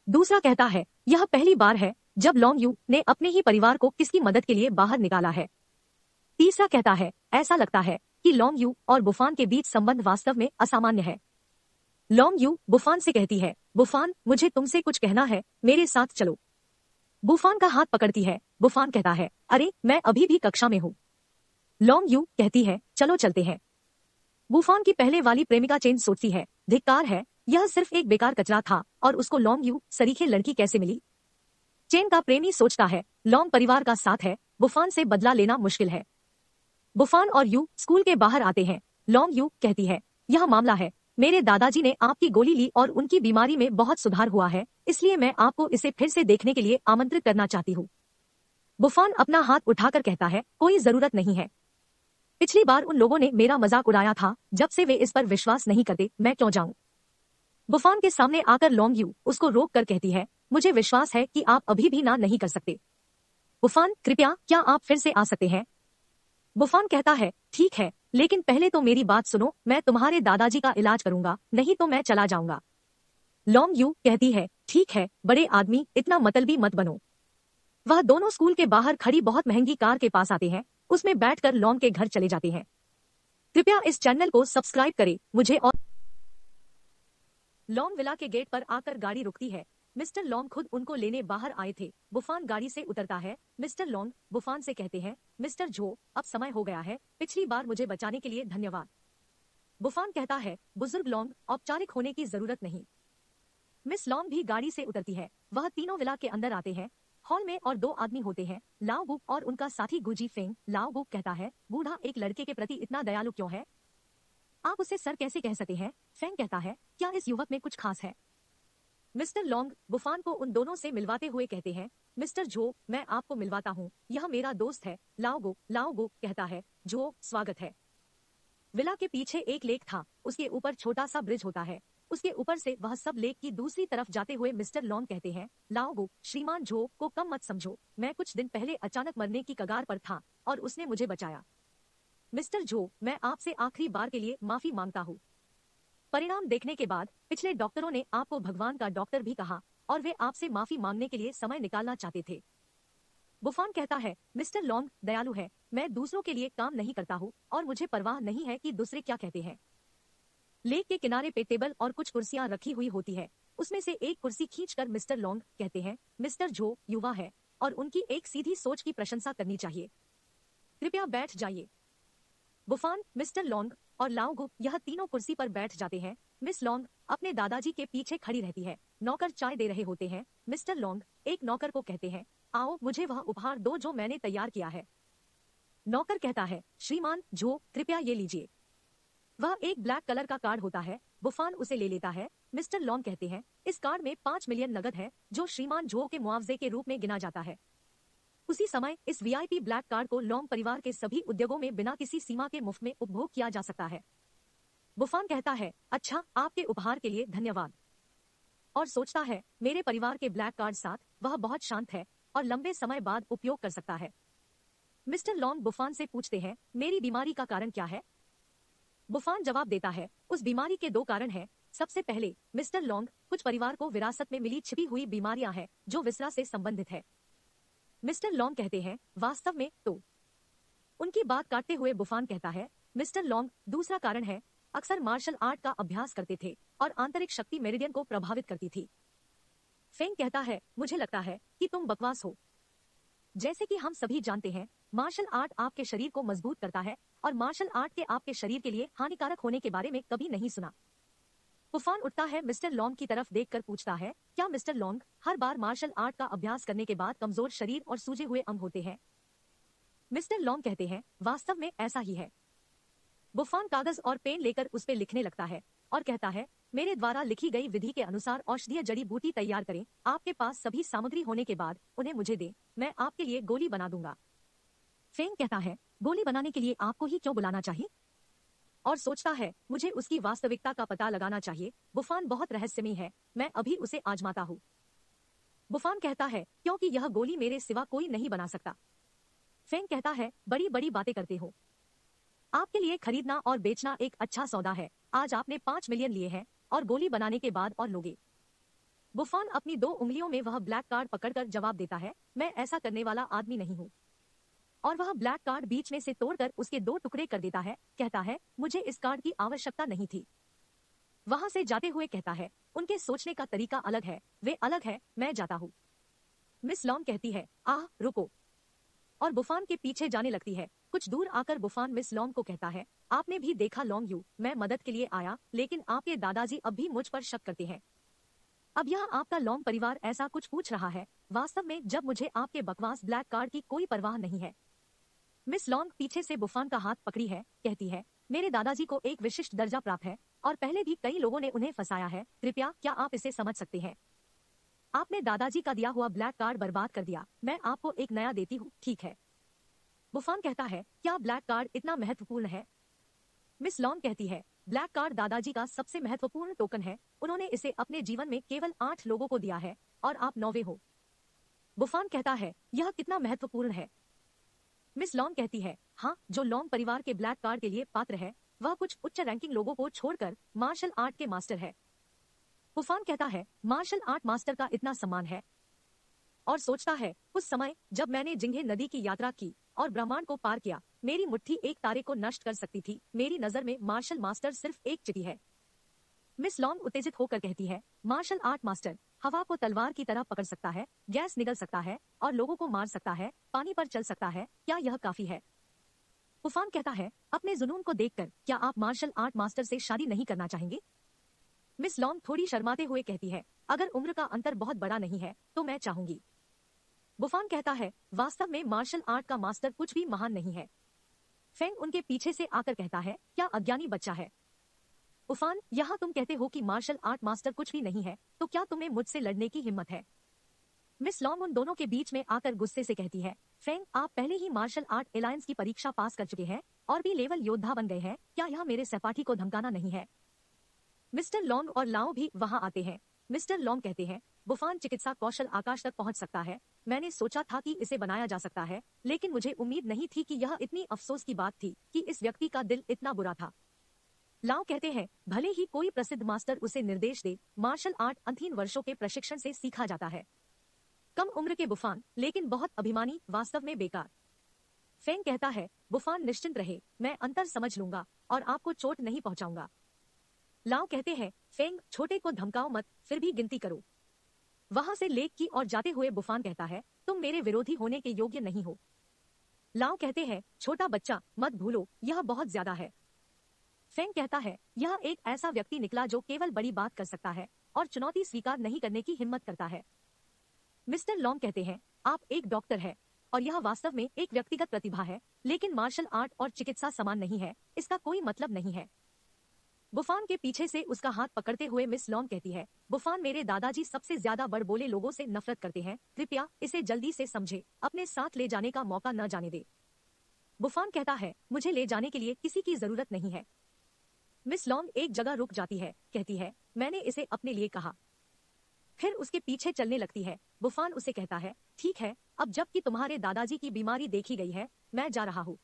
दूसरा कहता है, यह पहली बार है जब लॉन्ग यू ने अपने ही परिवार को किसकी मदद के लिए बाहर निकाला है। तीसरा कहता है, ऐसा लगता है कि लॉन्ग यू और बुफान के बीच संबंध वास्तव में असामान्य है। लॉन्ग यू बुफान से कहती है, बुफान, मुझे तुमसे कुछ कहना है, मेरे साथ चलो। बुफान का हाथ पकड़ती है। बुफान कहता है, अरे, मैं अभी भी कक्षा में हूँ। लॉन्ग यू कहती है, चलो चलते हैं। बुफान की पहले वाली प्रेमिका चेन सोचती है, धिक्कार है, यह सिर्फ एक बेकार कचरा था और उसको लॉन्ग यू सरीखे लड़की कैसे मिली। चेन का प्रेमी सोचता है, लॉन्ग परिवार का साथ है, बुफान से बदला लेना मुश्किल है। बुफान और यू स्कूल के बाहर आते हैं। लॉन्ग यू कहती है, यह मामला है, मेरे दादाजी ने आपकी गोली ली और उनकी बीमारी में बहुत सुधार हुआ है, इसलिए मैं आपको इसे फिर से देखने के लिए आमंत्रित करना चाहती हूँ। बुफान अपना हाथ उठाकर कहता है, कोई जरूरत नहीं है। पिछली बार उन लोगों ने मेरा मजाक उड़ाया था, जब से वे इस पर विश्वास नहीं करते, मैं क्यों जाऊं। बुफान के सामने आकर लॉन्ग यू उसको रोक कर कहती है, मुझे विश्वास है कि आप अभी भी ना नहीं कर सकते। बुफान, कृपया क्या आप फिर से आ सकते हैं? बुफान कहता है, ठीक है, लेकिन पहले तो मेरी बात सुनो, मैं तुम्हारे दादाजी का इलाज करूंगा, नहीं तो मैं चला जाऊंगा। लॉन्ग यू कहती है, ठीक है बड़े आदमी, इतना मतलबी मत बनो। वह दोनों स्कूल के बाहर खड़ी बहुत महंगी कार के पास आते हैं, उसमें बैठकर लॉन्ग के घर चले जाते हैं। कृपया इस चैनल को सब्सक्राइब करें मुझे। और लॉन्ग विला के गेट पर आकर गाड़ी रुकती है। मिस्टर लॉन्ग खुद उनको लेने बाहर आए थे। बुफान गाड़ी से उतरता है। मिस्टर लॉन्ग बुफान से कहते हैं, मिस्टर जो, अब समय हो गया है, पिछली बार मुझे बचाने के लिए धन्यवाद। बुफान कहता है, बुजुर्ग लॉन्ग, औपचारिक होने की जरूरत नहीं। मिस लॉन्ग भी गाड़ी से उतरती है। वह तीनों विला के अंदर आते हैं। हॉल में और दो आदमी होते हैं, लाओ गुक और उनका साथी गुजी फेंग। लाओ गुक कहता है, बूढ़ा एक लड़के के प्रति इतना दयालु क्यों है? आप उसे सर कैसे कह सकते हैं? फेंग कहता है, क्या इस युवक में कुछ खास है? मिस्टर लॉन्ग बुफान को उन दोनों से मिलवाते हुए कहते हैं, मिस्टर जो, मैं आपको मिलवाता हूँ, यह मेरा दोस्त है लाओ गो कहता है, जो, स्वागत है। विला के पीछे एक लेक था, उसके ऊपर छोटा सा ब्रिज होता है, उसके ऊपर से वह सब लेक की दूसरी तरफ जाते हुए मिस्टर लॉन्ग कहते हैं, लाओ गो, श्रीमान जो को कम मत समझो, मैं कुछ दिन पहले अचानक मरने की कगार पर था और उसने मुझे बचाया। मिस्टर जो, मैं आपसे आखिरी बार के लिए माफी मांगता हूँ। परिणाम देखने के बाद पिछले डॉक्टरों ने आपको भगवान का डॉक्टर भी कहा और वे आपसे माफी मांगने के लिए समय निकालना चाहते थे। बुफान कहता है, मिस्टर लॉन्ग दयालु है, मैं दूसरों के लिए काम नहीं करता हूँ और मुझे परवाह नहीं है कि दूसरे क्या कहते हैं। लेक के किनारे पे टेबल और कुछ कुर्सियां रखी हुई होती है, उसमें से एक कुर्सी खींचकर मिस्टर लॉन्ग कहते हैं, मिस्टर जो युवा है और उनकी एक सीधी सोच की प्रशंसा करनी चाहिए, कृपया बैठ जाइए। बुफान, मिस्टर लॉन्ग और लाओ यह तीनों कुर्सी पर बैठ जाते हैं। मिस लॉन्ग अपने दादाजी के पीछे खड़ी रहती है। नौकर चाय दे रहे होते हैं। मिस्टर लॉन्ग एक नौकर को कहते हैं, आओ मुझे वह उपहार दो जो मैंने तैयार किया है। नौकर कहता है, श्रीमान जो, कृपया ये लीजिए। वह एक ब्लैक कलर का कार्ड होता है। बुफान उसे ले लेता है। मिस्टर लॉन्ग कहते हैं, इस कार्ड में 5 मिलियन नगद है, जो श्रीमान जो के मुआवजे के रूप में गिना जाता है। उसी समय इस वीआईपी ब्लैक कार्ड को लॉन्ग परिवार के सभी उद्योगों में बिना किसी सीमा के मुफ्त में उपभोग किया जा सकता है। बुफान कहता है, अच्छा, आपके उपहार के लिए धन्यवाद। और सोचता है, मेरे परिवार के ब्लैक कार्ड साथ वह बहुत शांत है और लंबे समय बाद उपयोग कर सकता है। मिस्टर लॉन्ग बुफान से पूछते हैं, मेरी बीमारी का कारण क्या है? बुफान जवाब देता है, उस बीमारी के 2 कारण हैं। सबसे पहले, मिस्टर लॉन्ग, कुछ परिवार को विरासत में मिली छिपी हुई बीमारियां हैं जो विसरा से संबंधित है। मिस्टर लॉन्ग कहते हैं, वास्तव में तो। उनकी बात काटते हुए बुफान कहता है, मिस्टर लॉन्ग, दूसरा कारण है, अक्सर मार्शल आर्ट का अभ्यास करते थे और आंतरिक शक्ति मेरिडियन को प्रभावित करती थी। फेंग कहता है, मुझे लगता है कि तुम बकवास हो। जैसे कि हम सभी जानते हैं, मार्शल आर्ट आपके शरीर को मजबूत करता है और मार्शल आर्ट के आपके शरीर के लिए हानिकारक होने के बारे में कभी नहीं सुना। बुफान उठता है, मिस्टर लॉन्ग की तरफ देखकर पूछता है, क्या मिस्टर लॉन्ग, हर बार मार्शल आर्ट का अभ्यास करने के बाद कमजोर शरीर और सूजे हुए अंग होते हैं? मिस्टर लॉन्ग कहते हैं, वास्तव में ऐसा ही है। बुफान कागज और पेन लेकर उस पे लिखने लगता है और कहता है, मेरे द्वारा लिखी गई विधि के अनुसार औषधीय जड़ी बूटी तैयार करें। आपके पास सभी सामग्री होने के बाद उन्हें मुझे दें, मैं आपके लिए गोली बना दूंगा। फेंग कहता है, गोली बनाने के लिए आपको ही क्यों बुलाना चाहिए? और सोचता है, मुझे उसकी वास्तविकता का पता लगाना चाहिए। बुफान बहुत रहस्यमयी है, मैं अभी उसे आजमाता हूँ। बुफान कहता है, क्योंकि यह गोली मेरे सिवा कोई नहीं बना सकता। फेंग कहता है, बड़ी बड़ी बातें करते हो। आपके लिए खरीदना और बेचना एक अच्छा सौदा है। आज आपने 5 मिलियन लिए हैं और गोली बनाने के बाद और लोगे। बुफान अपनी 2 उंगलियों में वह ब्लैक कार्ड पकड़कर जवाब देता है, मैं ऐसा करने वाला आदमी नहीं हूँ। और वह ब्लैक कार्ड बीच में से तोड़कर उसके 2 टुकड़े कर देता है। कहता है, मुझे इस कार्ड की आवश्यकता नहीं थी। वहां से जाते हुए कहता है, उनके सोचने का तरीका अलग है, वे अलग है, मैं जाता हूँ। मिस लॉन्ग कहती है, आह रुको, और बुफान के पीछे जाने लगती है। कुछ दूर आकर बुफान मिस लॉन्ग को कहता है, आपने भी देखा लॉन्ग यू, मैं मदद के लिए आया, लेकिन आपके दादाजी अब भी मुझ पर शक करते हैं। अब यह आपका लॉन्ग परिवार ऐसा कुछ पूछ रहा है, वास्तव में जब मुझे आपके बकवास ब्लैक कार्ड की कोई परवाह नहीं है। मिस लॉन्ग पीछे से बुफान का हाथ पकड़ी है, कहती है, मेरे दादाजी को एक विशिष्ट दर्जा प्राप्त है और पहले भी कई लोगों ने उन्हें फंसाया है। कृपया क्या आप इसे समझ सकते हैं? आपने दादाजी का दिया हुआ ब्लैक कार्ड बर्बाद कर दिया, मैं आपको एक नया देती हूँ, ठीक है? बुफान कहता है, क्या ब्लैक कार्ड इतना महत्वपूर्ण है? मिस लॉन्ग कहती है, ब्लैक कार्ड दादाजी का सबसे महत्वपूर्ण टोकन है, उन्होंने इसे अपने जीवन में केवल 8 लोगों को दिया है और आप 9वें हो। बुफान कहता है, यह कितना महत्वपूर्ण है। मिस लॉन्ग कहती है, हाँ, जो लॉन्ग परिवार के ब्लैक कार्ड के लिए पात्र है वह कुछ उच्च रैंकिंग लोगों को छोड़कर मार्शल आर्ट के मास्टर है। बुफान कहता है, मार्शल आर्ट मास्टर का इतना सम्मान है और सोचता है, उस समय जब मैंने जिंघे नदी की यात्रा की और ब्रह्मांड को पार किया, मेरी मुट्ठी एक तारे को नष्ट कर सकती थी। मेरी नजर में मार्शल मास्टर सिर्फ एक चिटी है। मिस लॉन्ग उत्तेजित होकर कहती है, मार्शल आर्ट मास्टर हवा को तलवार की तरह पकड़ सकता है, गैस निगल सकता है और लोगों को मार सकता है, पानी पर चल सकता है, क्या यह काफी है? बुफान कहता है, अपने जुनून को देखकर क्या आप मार्शल आर्ट मास्टर से शादी नहीं करना चाहेंगे? मिस लॉन्ग थोड़ी शर्माते हुए कहती है, अगर उम्र का अंतर बहुत बड़ा नहीं है तो मैं चाहूंगी। बुफान कहता है, वास्तव में मार्शल आर्ट का मास्टर कुछ भी महान नहीं है। फेंग उनके पीछे से आकर कहता है, क्या अज्ञानी बच्चा है। बुफान, यहाँ तुम कहते हो कि मार्शल आर्ट मास्टर कुछ भी नहीं है, तो क्या तुम्हें मुझसे लड़ने की हिम्मत है? मिस लॉन्ग उन दोनों के बीच में आकर गुस्से से कहती है, फेंग, आप पहले ही मार्शल आर्ट एलायंस की परीक्षा पास कर चुके हैं और भी लेवल योद्धा बन गए हैं, क्या यह मेरे सहपाठी को धमकाना नहीं है? मिस्टर लॉन्ग और लाओ भी वहां आते हैं। मिस्टर लॉन्ग कहते हैं, बुफान चिकित्सा कौशल आकाश तक पहुंच सकता है। मैंने सोचा था कि इसे बनाया जा सकता है, लेकिन मुझे उम्मीद नहीं थी कि यह इतनी अफसोस की बात थी कि इस व्यक्ति का दिल इतना बुरा था। लाओ कहते हैं, भले ही कोई प्रसिद्ध मास्टर उसे निर्देश दे, मार्शल आर्ट अंतिम वर्षों के प्रशिक्षण से सीखा जाता है। कम उम्र के बुफान, लेकिन बहुत अभिमानी, वास्तव में बेकार। फेंग कहता है, बुफान निश्चिंत रहे, मैं अंतर समझ लूंगा और आपको चोट नहीं पहुंचाऊंगा। लाओ कहते हैं, फेंग, छोटे को धमकाओ मत, फिर भी गिनती करो। वहां से लेक की ओर जाते हुए बुफान कहता है, तुम मेरे विरोधी होने के योग्य नहीं हो। लाओ कहते हैं, छोटा बच्चा, मत भूलो, यह बहुत ज्यादा है। फेंग कहता है, यह एक ऐसा व्यक्ति निकला जो केवल बड़ी बात कर सकता है और चुनौती स्वीकार नहीं करने की हिम्मत करता है। मिस्टर लॉन्ग कहते हैं, आप एक डॉक्टर है और यह वास्तव में एक व्यक्तिगत प्रतिभा है, लेकिन मार्शल आर्ट और चिकित्सा समान नहीं है, इसका कोई मतलब नहीं है। बुफान के पीछे से उसका हाथ पकड़ते हुए मिस लॉन्ग कहती है, बुफान, मेरे दादाजी सबसे ज्यादा बड़बोले लोगों से नफरत करते हैं, कृपया इसे जल्दी से समझे, अपने साथ ले जाने का मौका न जाने दे। बुफान कहता है, मुझे ले जाने के लिए किसी की जरूरत नहीं है। मिस लॉन्ग एक जगह रुक जाती है, कहती है, मैंने इसे अपने लिए कहा। फिर उसके पीछे चलने लगती है। बुफान उसे कहता है, ठीक है, अब जबकि तुम्हारे दादाजी की बीमारी देखी गई है, मैं जा रहा हूँ।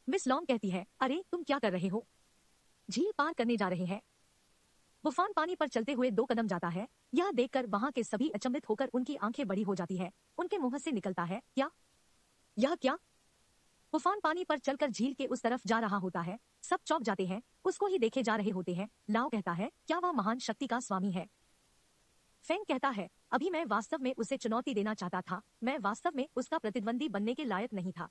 मिस लॉन्ग कहती है, अरे तुम क्या कर रहे हो? झील पार करने जा रहे हैं। बुफान पानी पर चलते हुए 2 कदम जाता है। यह देखकर वहां के सभी अचंभित होकर उनकी आंखें बड़ी हो जाती है। उनके मुंह से निकलता है, क्या? यह क्या? बुफान पानी पर चलकर झील के उस तरफ जा रहा होता है। सब चौंक जाते हैं, उसको ही देखे जा रहे होते हैं। लाओ कहता है, क्या वह महान शक्ति का स्वामी है? फेंग कहता है, अभी मैं वास्तव में उसे चुनौती देना चाहता था, मैं वास्तव में उसका प्रतिद्वंदी बनने के लायक नहीं था।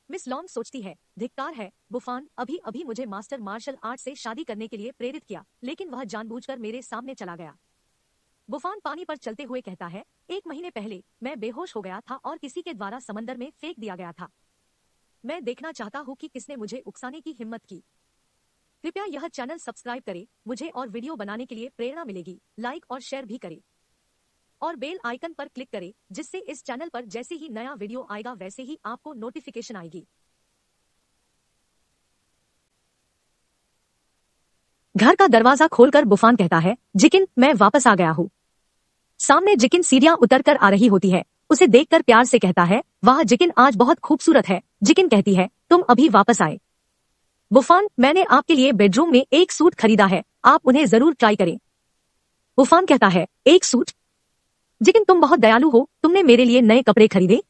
मिस लॉन्ग सोचती है, धिक्कार है, बुफान अभी अभी मुझे मास्टर मार्शल आर्ट से शादी करने के लिए प्रेरित किया, लेकिन वह जानबूझकर मेरे सामने चला गया। बुफान पानी पर चलते हुए कहता है, 1 महीने पहले मैं बेहोश हो गया था और किसी के द्वारा समंदर में फेंक दिया गया था। मैं देखना चाहता हूँ कि किसने मुझे उकसाने की हिम्मत की। कृपया यह चैनल सब्सक्राइब करें, मुझे और वीडियो बनाने के लिए प्रेरणा मिलेगी। लाइक और शेयर भी करें और बेल आइकन पर क्लिक करें, जिससे इस चैनल पर जैसे ही नया वीडियो आएगा वैसे ही आपको नोटिफिकेशन आएगी। घर का दरवाजा खोलकर बुफान कहता है, जिकिन, मैं वापस आ गया हूँ। सामने जिकिन सीढ़ियां उतरकर आ रही होती है। उसे देखकर प्यार से कहता है, वाह जिकिन, आज बहुत खूबसूरत है। जिकिन कहती है, तुम अभी वापस आए। बुफान, मैंने आपके लिए बेडरूम में एक सूट खरीदा है, आप उन्हें जरूर ट्राई करें। बुफान कहता है, एक सूट? जिकिन, तुम बहुत दयालु हो, तुमने मेरे लिए नए कपड़े खरीदे?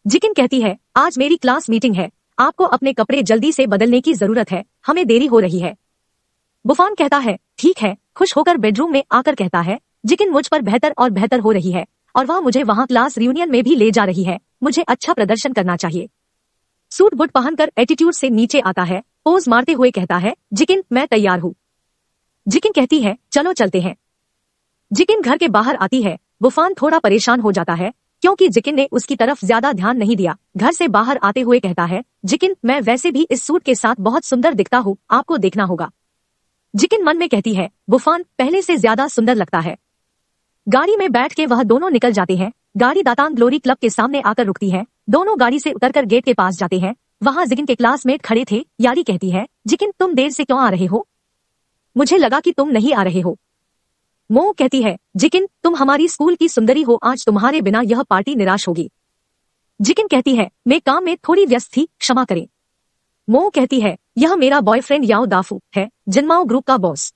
जिकिन कहती है, आज मेरी क्लास मीटिंग है, आपको अपने कपड़े जल्दी से बदलने की जरूरत है, हमें देरी हो रही है। बुफान कहता है, ठीक है, खुश होकर बेडरूम में आकर कहता है, जिकिन मुझ पर बेहतर और बेहतर हो रही है और वह मुझे वहां क्लास रियूनियन में भी ले जा रही है, मुझे अच्छा प्रदर्शन करना चाहिए। सूट बूट पहनकर एटीट्यूड से नीचे आता है, पोज मारते हुए कहता है, जिकिन, मैं तैयार हूँ। जिकिन कहती है, चलो चलते हैं। जिकिन घर के बाहर आती है। बुफान थोड़ा परेशान हो जाता है क्योंकि जिकिन ने उसकी तरफ ज्यादा ध्यान नहीं दिया। घर से बाहर आते हुए कहता है, जिकिन, मैं वैसे भी इस सूट के साथ बहुत सुंदर दिखता हूँ, आपको देखना होगा। जिकिन मन में कहती है, बुफान पहले से ज्यादा सुंदर लगता है। गाड़ी में बैठ के वह दोनों निकल जाते हैं। गाड़ी दातांग ग्लोरी क्लब के सामने आकर रुकती है। दोनों गाड़ी से उतरकर गेट के पास जाते हैं। वहाँ जिकिन के क्लासमेट खड़े थे। याली कहती है, जिकिन तुम देर से क्यों आ रहे हो? मुझे लगा कि तुम नहीं आ रहे हो। मो कहती है, जिकिन तुम हमारी स्कूल की सुंदरी हो, आज तुम्हारे बिना यह पार्टी निराश होगी। जिकिन कहती है, मैं काम में थोड़ी व्यस्त थी, क्षमा करें। मो कहती है, यह मेरा बॉयफ्रेंड याओ दाफू है, जिनमाओ ग्रुप का बॉस।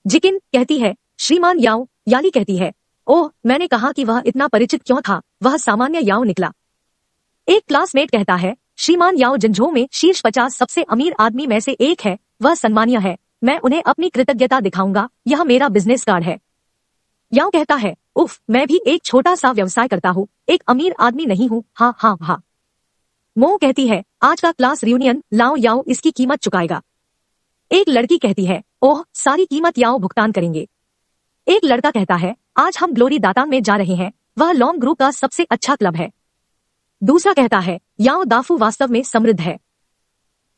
जिकिन कहती है, श्रीमान याओ। याली कहती है, ओह, मैंने कहा कि वह इतना परिचित क्यों था, वह सामान्य याओ निकला। एक क्लासमेट कहता है, श्रीमान याओ जिंझो में शीर्ष 50 सबसे अमीर आदमी में से एक है, वह सम्मानीय है, मैं उन्हें अपनी कृतज्ञता दिखाऊंगा, यह मेरा बिजनेस कार्ड है। याओ कहता है, उफ, मैं भी एक छोटा सा व्यवसाय करता हूँ, एक अमीर आदमी नहीं हूँ, हाँ हाँ हाँ। मो कहती है, आज का क्लास रियूनियन लाओ याओ इसकी कीमत चुकाएगा। एक लड़की कहती है, ओह, सारी कीमत याओ भुगतान करेंगे। एक लड़का कहता है, आज हम ग्लोरी दातांग में जा रहे हैं, वह लॉन्ग ग्रुप का सबसे अच्छा क्लब है। दूसरा कहता है, याओ दाफू वास्तव में समृद्ध है।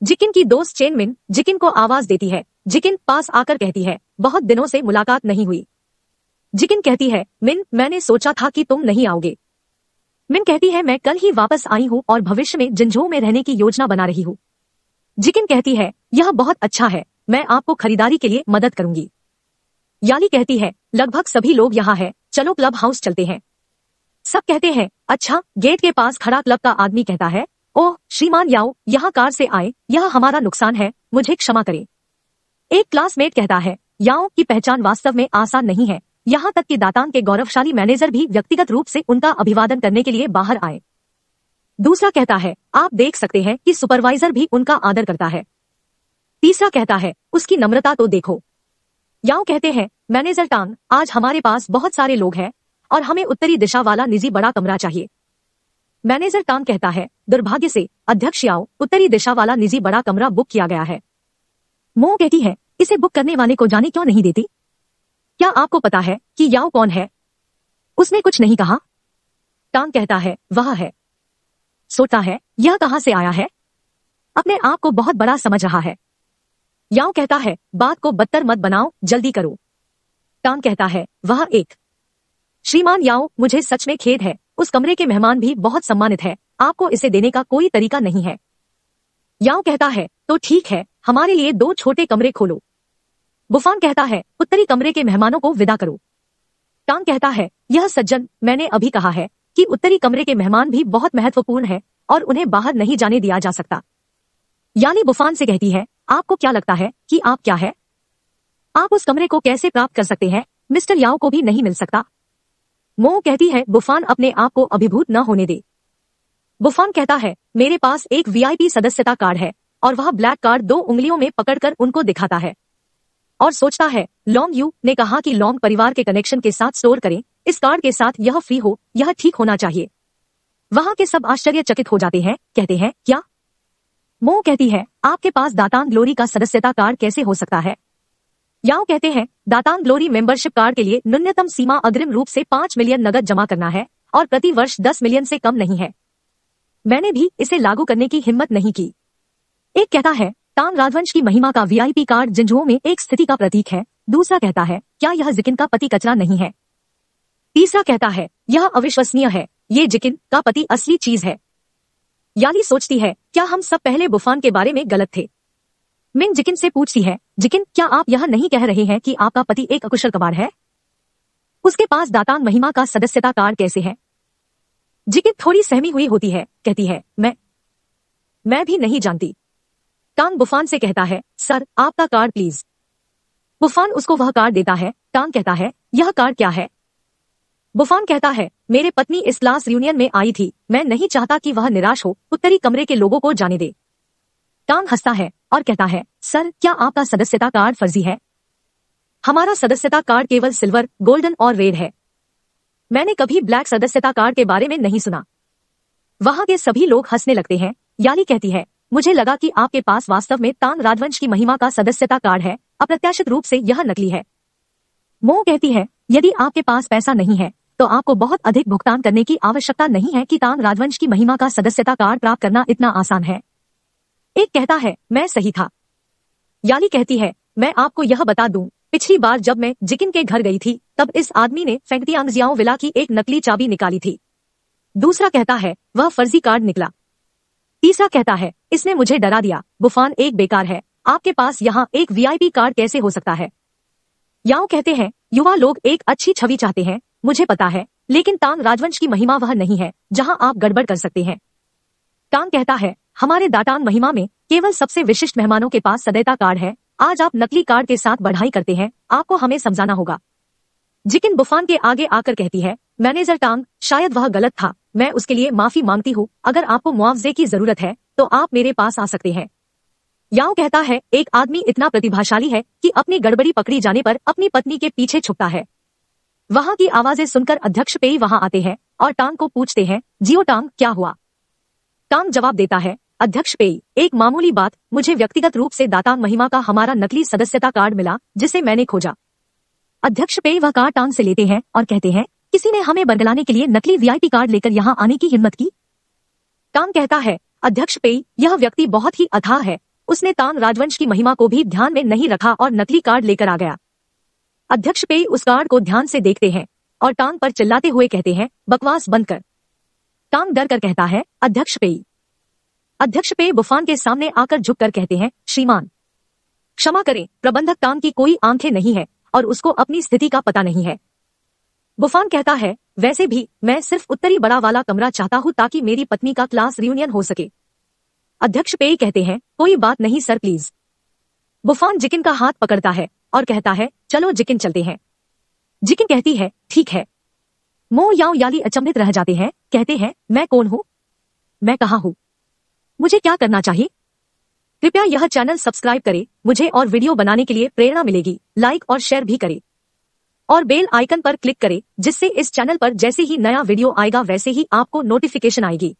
जिकिन की दोस्त चेन मिन जिकिन को आवाज देती है। जिकिन पास आकर कहती है, बहुत दिनों से मुलाकात नहीं हुई। जिकिन कहती है, मिन, मैंने सोचा था कि तुम नहीं आओगे। मिन कहती है, मैं कल ही वापस आई हूँ और भविष्य में जिंझो में रहने की योजना बना रही हूँ। जिकिन कहती है, यह बहुत अच्छा है, मैं आपको खरीदारी के लिए मदद करूंगी। याली कहती है, लगभग सभी लोग यहाँ हैं, चलो क्लब हाउस चलते हैं। सब कहते हैं, अच्छा। गेट के पास खड़ा क्लब का आदमी कहता है, ओह, श्रीमान याओ, यहाँ कार से आए, यह हमारा नुकसान है, मुझे क्षमा करें। एक क्लासमेट कहता है, याओ की पहचान वास्तव में आसान नहीं है, यहाँ तक कि दातांग के गौरवशाली मैनेजर भी व्यक्तिगत रूप से उनका अभिवादन करने के लिए बाहर आए। दूसरा कहता है, आप देख सकते हैं कि सुपरवाइजर भी उनका आदर करता है। तीसरा कहता है, उसकी नम्रता तो देखो। याओ कहते हैं, मैनेजर टांग, आज हमारे पास बहुत सारे लोग हैं और हमें उत्तरी दिशा वाला निजी बड़ा कमरा चाहिए। मैनेजर टांग कहता है, दुर्भाग्य से अध्यक्ष याओ, उत्तरी दिशा वाला निजी बड़ा कमरा बुक किया गया है। मो कहती है, इसे बुक करने वाले को जाने क्यों नहीं देती? क्या आपको पता है कि याओ कौन है? उसने कुछ नहीं कहा। टांग कहता है, वह है। सोचता है, यह कहां से आया है? अपने आप को बहुत बड़ा समझ रहा है। याओ कहता है, बात को बदतर मत बनाओ, जल्दी करो। टांग कहता है, वह एक। श्रीमान याओ, मुझे सच में खेद है, उस कमरे के मेहमान भी बहुत सम्मानित है, आपको इसे देने का कोई तरीका नहीं है। याओ कहता है, तो ठीक है, हमारे लिए 2 छोटे कमरे खोलो। बुफान कहता है, उत्तरी कमरे के मेहमानों को विदा करो। टांग कहता है, यह सज्जन, मैंने अभी कहा है कि उत्तरी कमरे के मेहमान भी बहुत महत्वपूर्ण है और उन्हें बाहर नहीं जाने दिया जा सकता। याली बुफान से कहती है, आपको क्या लगता है कि आप क्या है? आप उस कमरे को कैसे प्राप्त कर सकते हैं? मिस्टर याओ को भी नहीं मिल सकता। मो कहती है, बुफान अपने आप को अभिभूत न होने दे। बुफान कहता है, मेरे पास एक वीआईपी सदस्यता कार्ड है और वह ब्लैक कार्ड 2 उंगलियों में पकड़कर उनको दिखाता है और सोचता है, लॉन्ग यू ने कहा कि लॉन्ग परिवार के कनेक्शन के साथ स्टोर करें, इस कार्ड के साथ यह फ्री हो, यह ठीक होना चाहिए। वहां के सब आश्चर्यचकित हो जाते हैं, कहते हैं, क्या? मो कहती है, आपके पास दातांग ग्लोरी का सदस्यता कार्ड कैसे हो सकता है? याओ कहते हैं, दातांग ग्लोरी मेंबरशिप कार्ड के लिए न्यूनतम सीमा अग्रिम रूप से 5 मिलियन नगद जमा करना है और प्रति वर्ष 10 मिलियन से कम नहीं है। मैंने भी इसे लागू करने की हिम्मत नहीं की। एक कहता है, तांग राजवंश की महिमा का वीआईपी कार्ड जिंझो में एक स्थिति का प्रतीक है। दूसरा कहता है, क्या यह जिकिन का पति कचरा नहीं है? तीसरा कहता है, यह अविश्वसनीय है, ये जिकिन का पति असली चीज है। याली सोचती है, क्या हम सब पहले बुफान के बारे में गलत थे? मिन जिकिन से पूछती है, जिकिन, क्या आप यह नहीं कह रहे हैं कि आपका पति एक अकुशल कबाड़ है? उसके पास दातांग महिमा का सदस्यता कार्ड कैसे है? जिकिन थोड़ी सहमी हुई होती है, कहती है, मैं भी नहीं जानती। टांग बुफान से कहता है, सर, आपका कार्ड प्लीज। बुफान उसको वह कार्ड देता है। टांग कहता है, यह कार्ड क्या है? बुफान कहता है, मेरे पत्नी इस क्लास रियूनियन में आई थी, मैं नहीं चाहता कि वह निराश हो, उत्तरी कमरे के लोगों को जाने दे। टांग हंसता है और कहता है, सर, क्या आपका सदस्यता कार्ड फर्जी है? हमारा सदस्यता कार्ड केवल सिल्वर, गोल्डन और रेड है। मैंने कभी ब्लैक सदस्यता कार्ड के बारे में नहीं सुना। वहां के सभी लोग हंसने लगते हैं। याली कहती है, मुझे लगा कि आपके पास वास्तव में तांग राजवंश की महिमा का सदस्यता कार्ड है, अप्रत्याशित रूप से यह नकली है। मो कहती है, यदि आपके पास पैसा नहीं है तो आपको बहुत अधिक भुगतान करने की आवश्यकता नहीं है कि तांग राजवंश की महिमा का सदस्यता कार्ड प्राप्त करना इतना आसान है। एक कहता है, मैं सही था। याली कहती है, मैं आपको यह बता दूं, पिछली बार जब मैं जिकिन के घर गई थी तब इस आदमी ने फेंगटियांगजियाओ विला की एक नकली चाबी निकाली थी। दूसरा कहता है, वह फर्जी कार्ड निकला। तीसरा कहता है, इसने मुझे डरा दिया, बुफान एक बेकार है, आपके पास यहाँ एक वीआईपी कार्ड कैसे हो सकता है। याओ कहते हैं, युवा लोग एक अच्छी छवि चाहते हैं, मुझे पता है, लेकिन तांग राजवंश की महिमा वह नहीं है जहां आप गड़बड़ कर सकते हैं। तांग कहता है, हमारे दातांग महिमा में केवल सबसे विशिष्ट मेहमानों के पास सदैता कार्ड है, आज आप नकली कार्ड के साथ बढ़ाई करते हैं, आपको हमें समझाना होगा। जिकिन बुफान के आगे आकर कहती है, मैनेजर टांग, शायद वह गलत था, मैं उसके लिए माफी मांगती हूँ, अगर आपको मुआवजे की जरूरत है तो आप मेरे पास आ सकते हैं। याओ कहता है, एक आदमी इतना प्रतिभाशाली है कि अपनी गड़बड़ी पकड़ी जाने पर अपनी पत्नी के पीछे छुपता है। वहां की आवाजें सुनकर अध्यक्ष पेई वहां आते हैं और टांग को पूछते हैं, जियो टांग, क्या हुआ। टांग जवाब देता है, अध्यक्ष पेई, एक मामूली बात, मुझे व्यक्तिगत रूप से दातांग महिमा का हमारा नकली सदस्यता कार्ड मिला जिसे मैंने खोजा। अध्यक्ष पेई वह कार्ड टांग से लेते हैं और कहते हैं, किसी ने हमें बरगलाने के लिए नकली वीआईपी कार्ड लेकर यहाँ आने की हिम्मत की। टांग कहता है, अध्यक्ष पेई, यह व्यक्ति बहुत ही अथाह है, उसने तांग राजवंश की महिमा को भी ध्यान में नहीं रखा और नकली कार्ड लेकर आ गया। अध्यक्ष पेई उस कार्ड को ध्यान से देखते हैं और टांग पर चिल्लाते हुए कहते हैं, बकवास बंद कर। टांग डर कर कहता है, अध्यक्ष पेई। अध्यक्ष पेई बुफान के सामने आकर झुककर कहते हैं, श्रीमान क्षमा करें, प्रबंधक टांग की कोई आंखें नहीं है और उसको अपनी स्थिति का पता नहीं है। बुफान कहता है, वैसे भी मैं सिर्फ उत्तरी बड़ा वाला कमरा चाहता हूँ ताकि मेरी पत्नी का क्लास रियूनियन हो सके। अध्यक्ष पेई कहते हैं, कोई बात नहीं सर, प्लीज। बुफान जिकिन का हाथ पकड़ता है और कहता है, चलो जिकिन चलते हैं। जिकिन कहती है, ठीक है। मो याओ याली अचंभित रह जाते हैं, कहते हैं, मैं कौन हूँ, मैं कहाँ हूँ, मुझे क्या करना चाहिए। कृपया यह चैनल सब्सक्राइब करें, मुझे और वीडियो बनाने के लिए प्रेरणा मिलेगी, लाइक और शेयर भी करें और बेल आइकन पर क्लिक करें जिससे इस चैनल पर जैसे ही नया वीडियो आएगा वैसे ही आपको नोटिफिकेशन आएगी।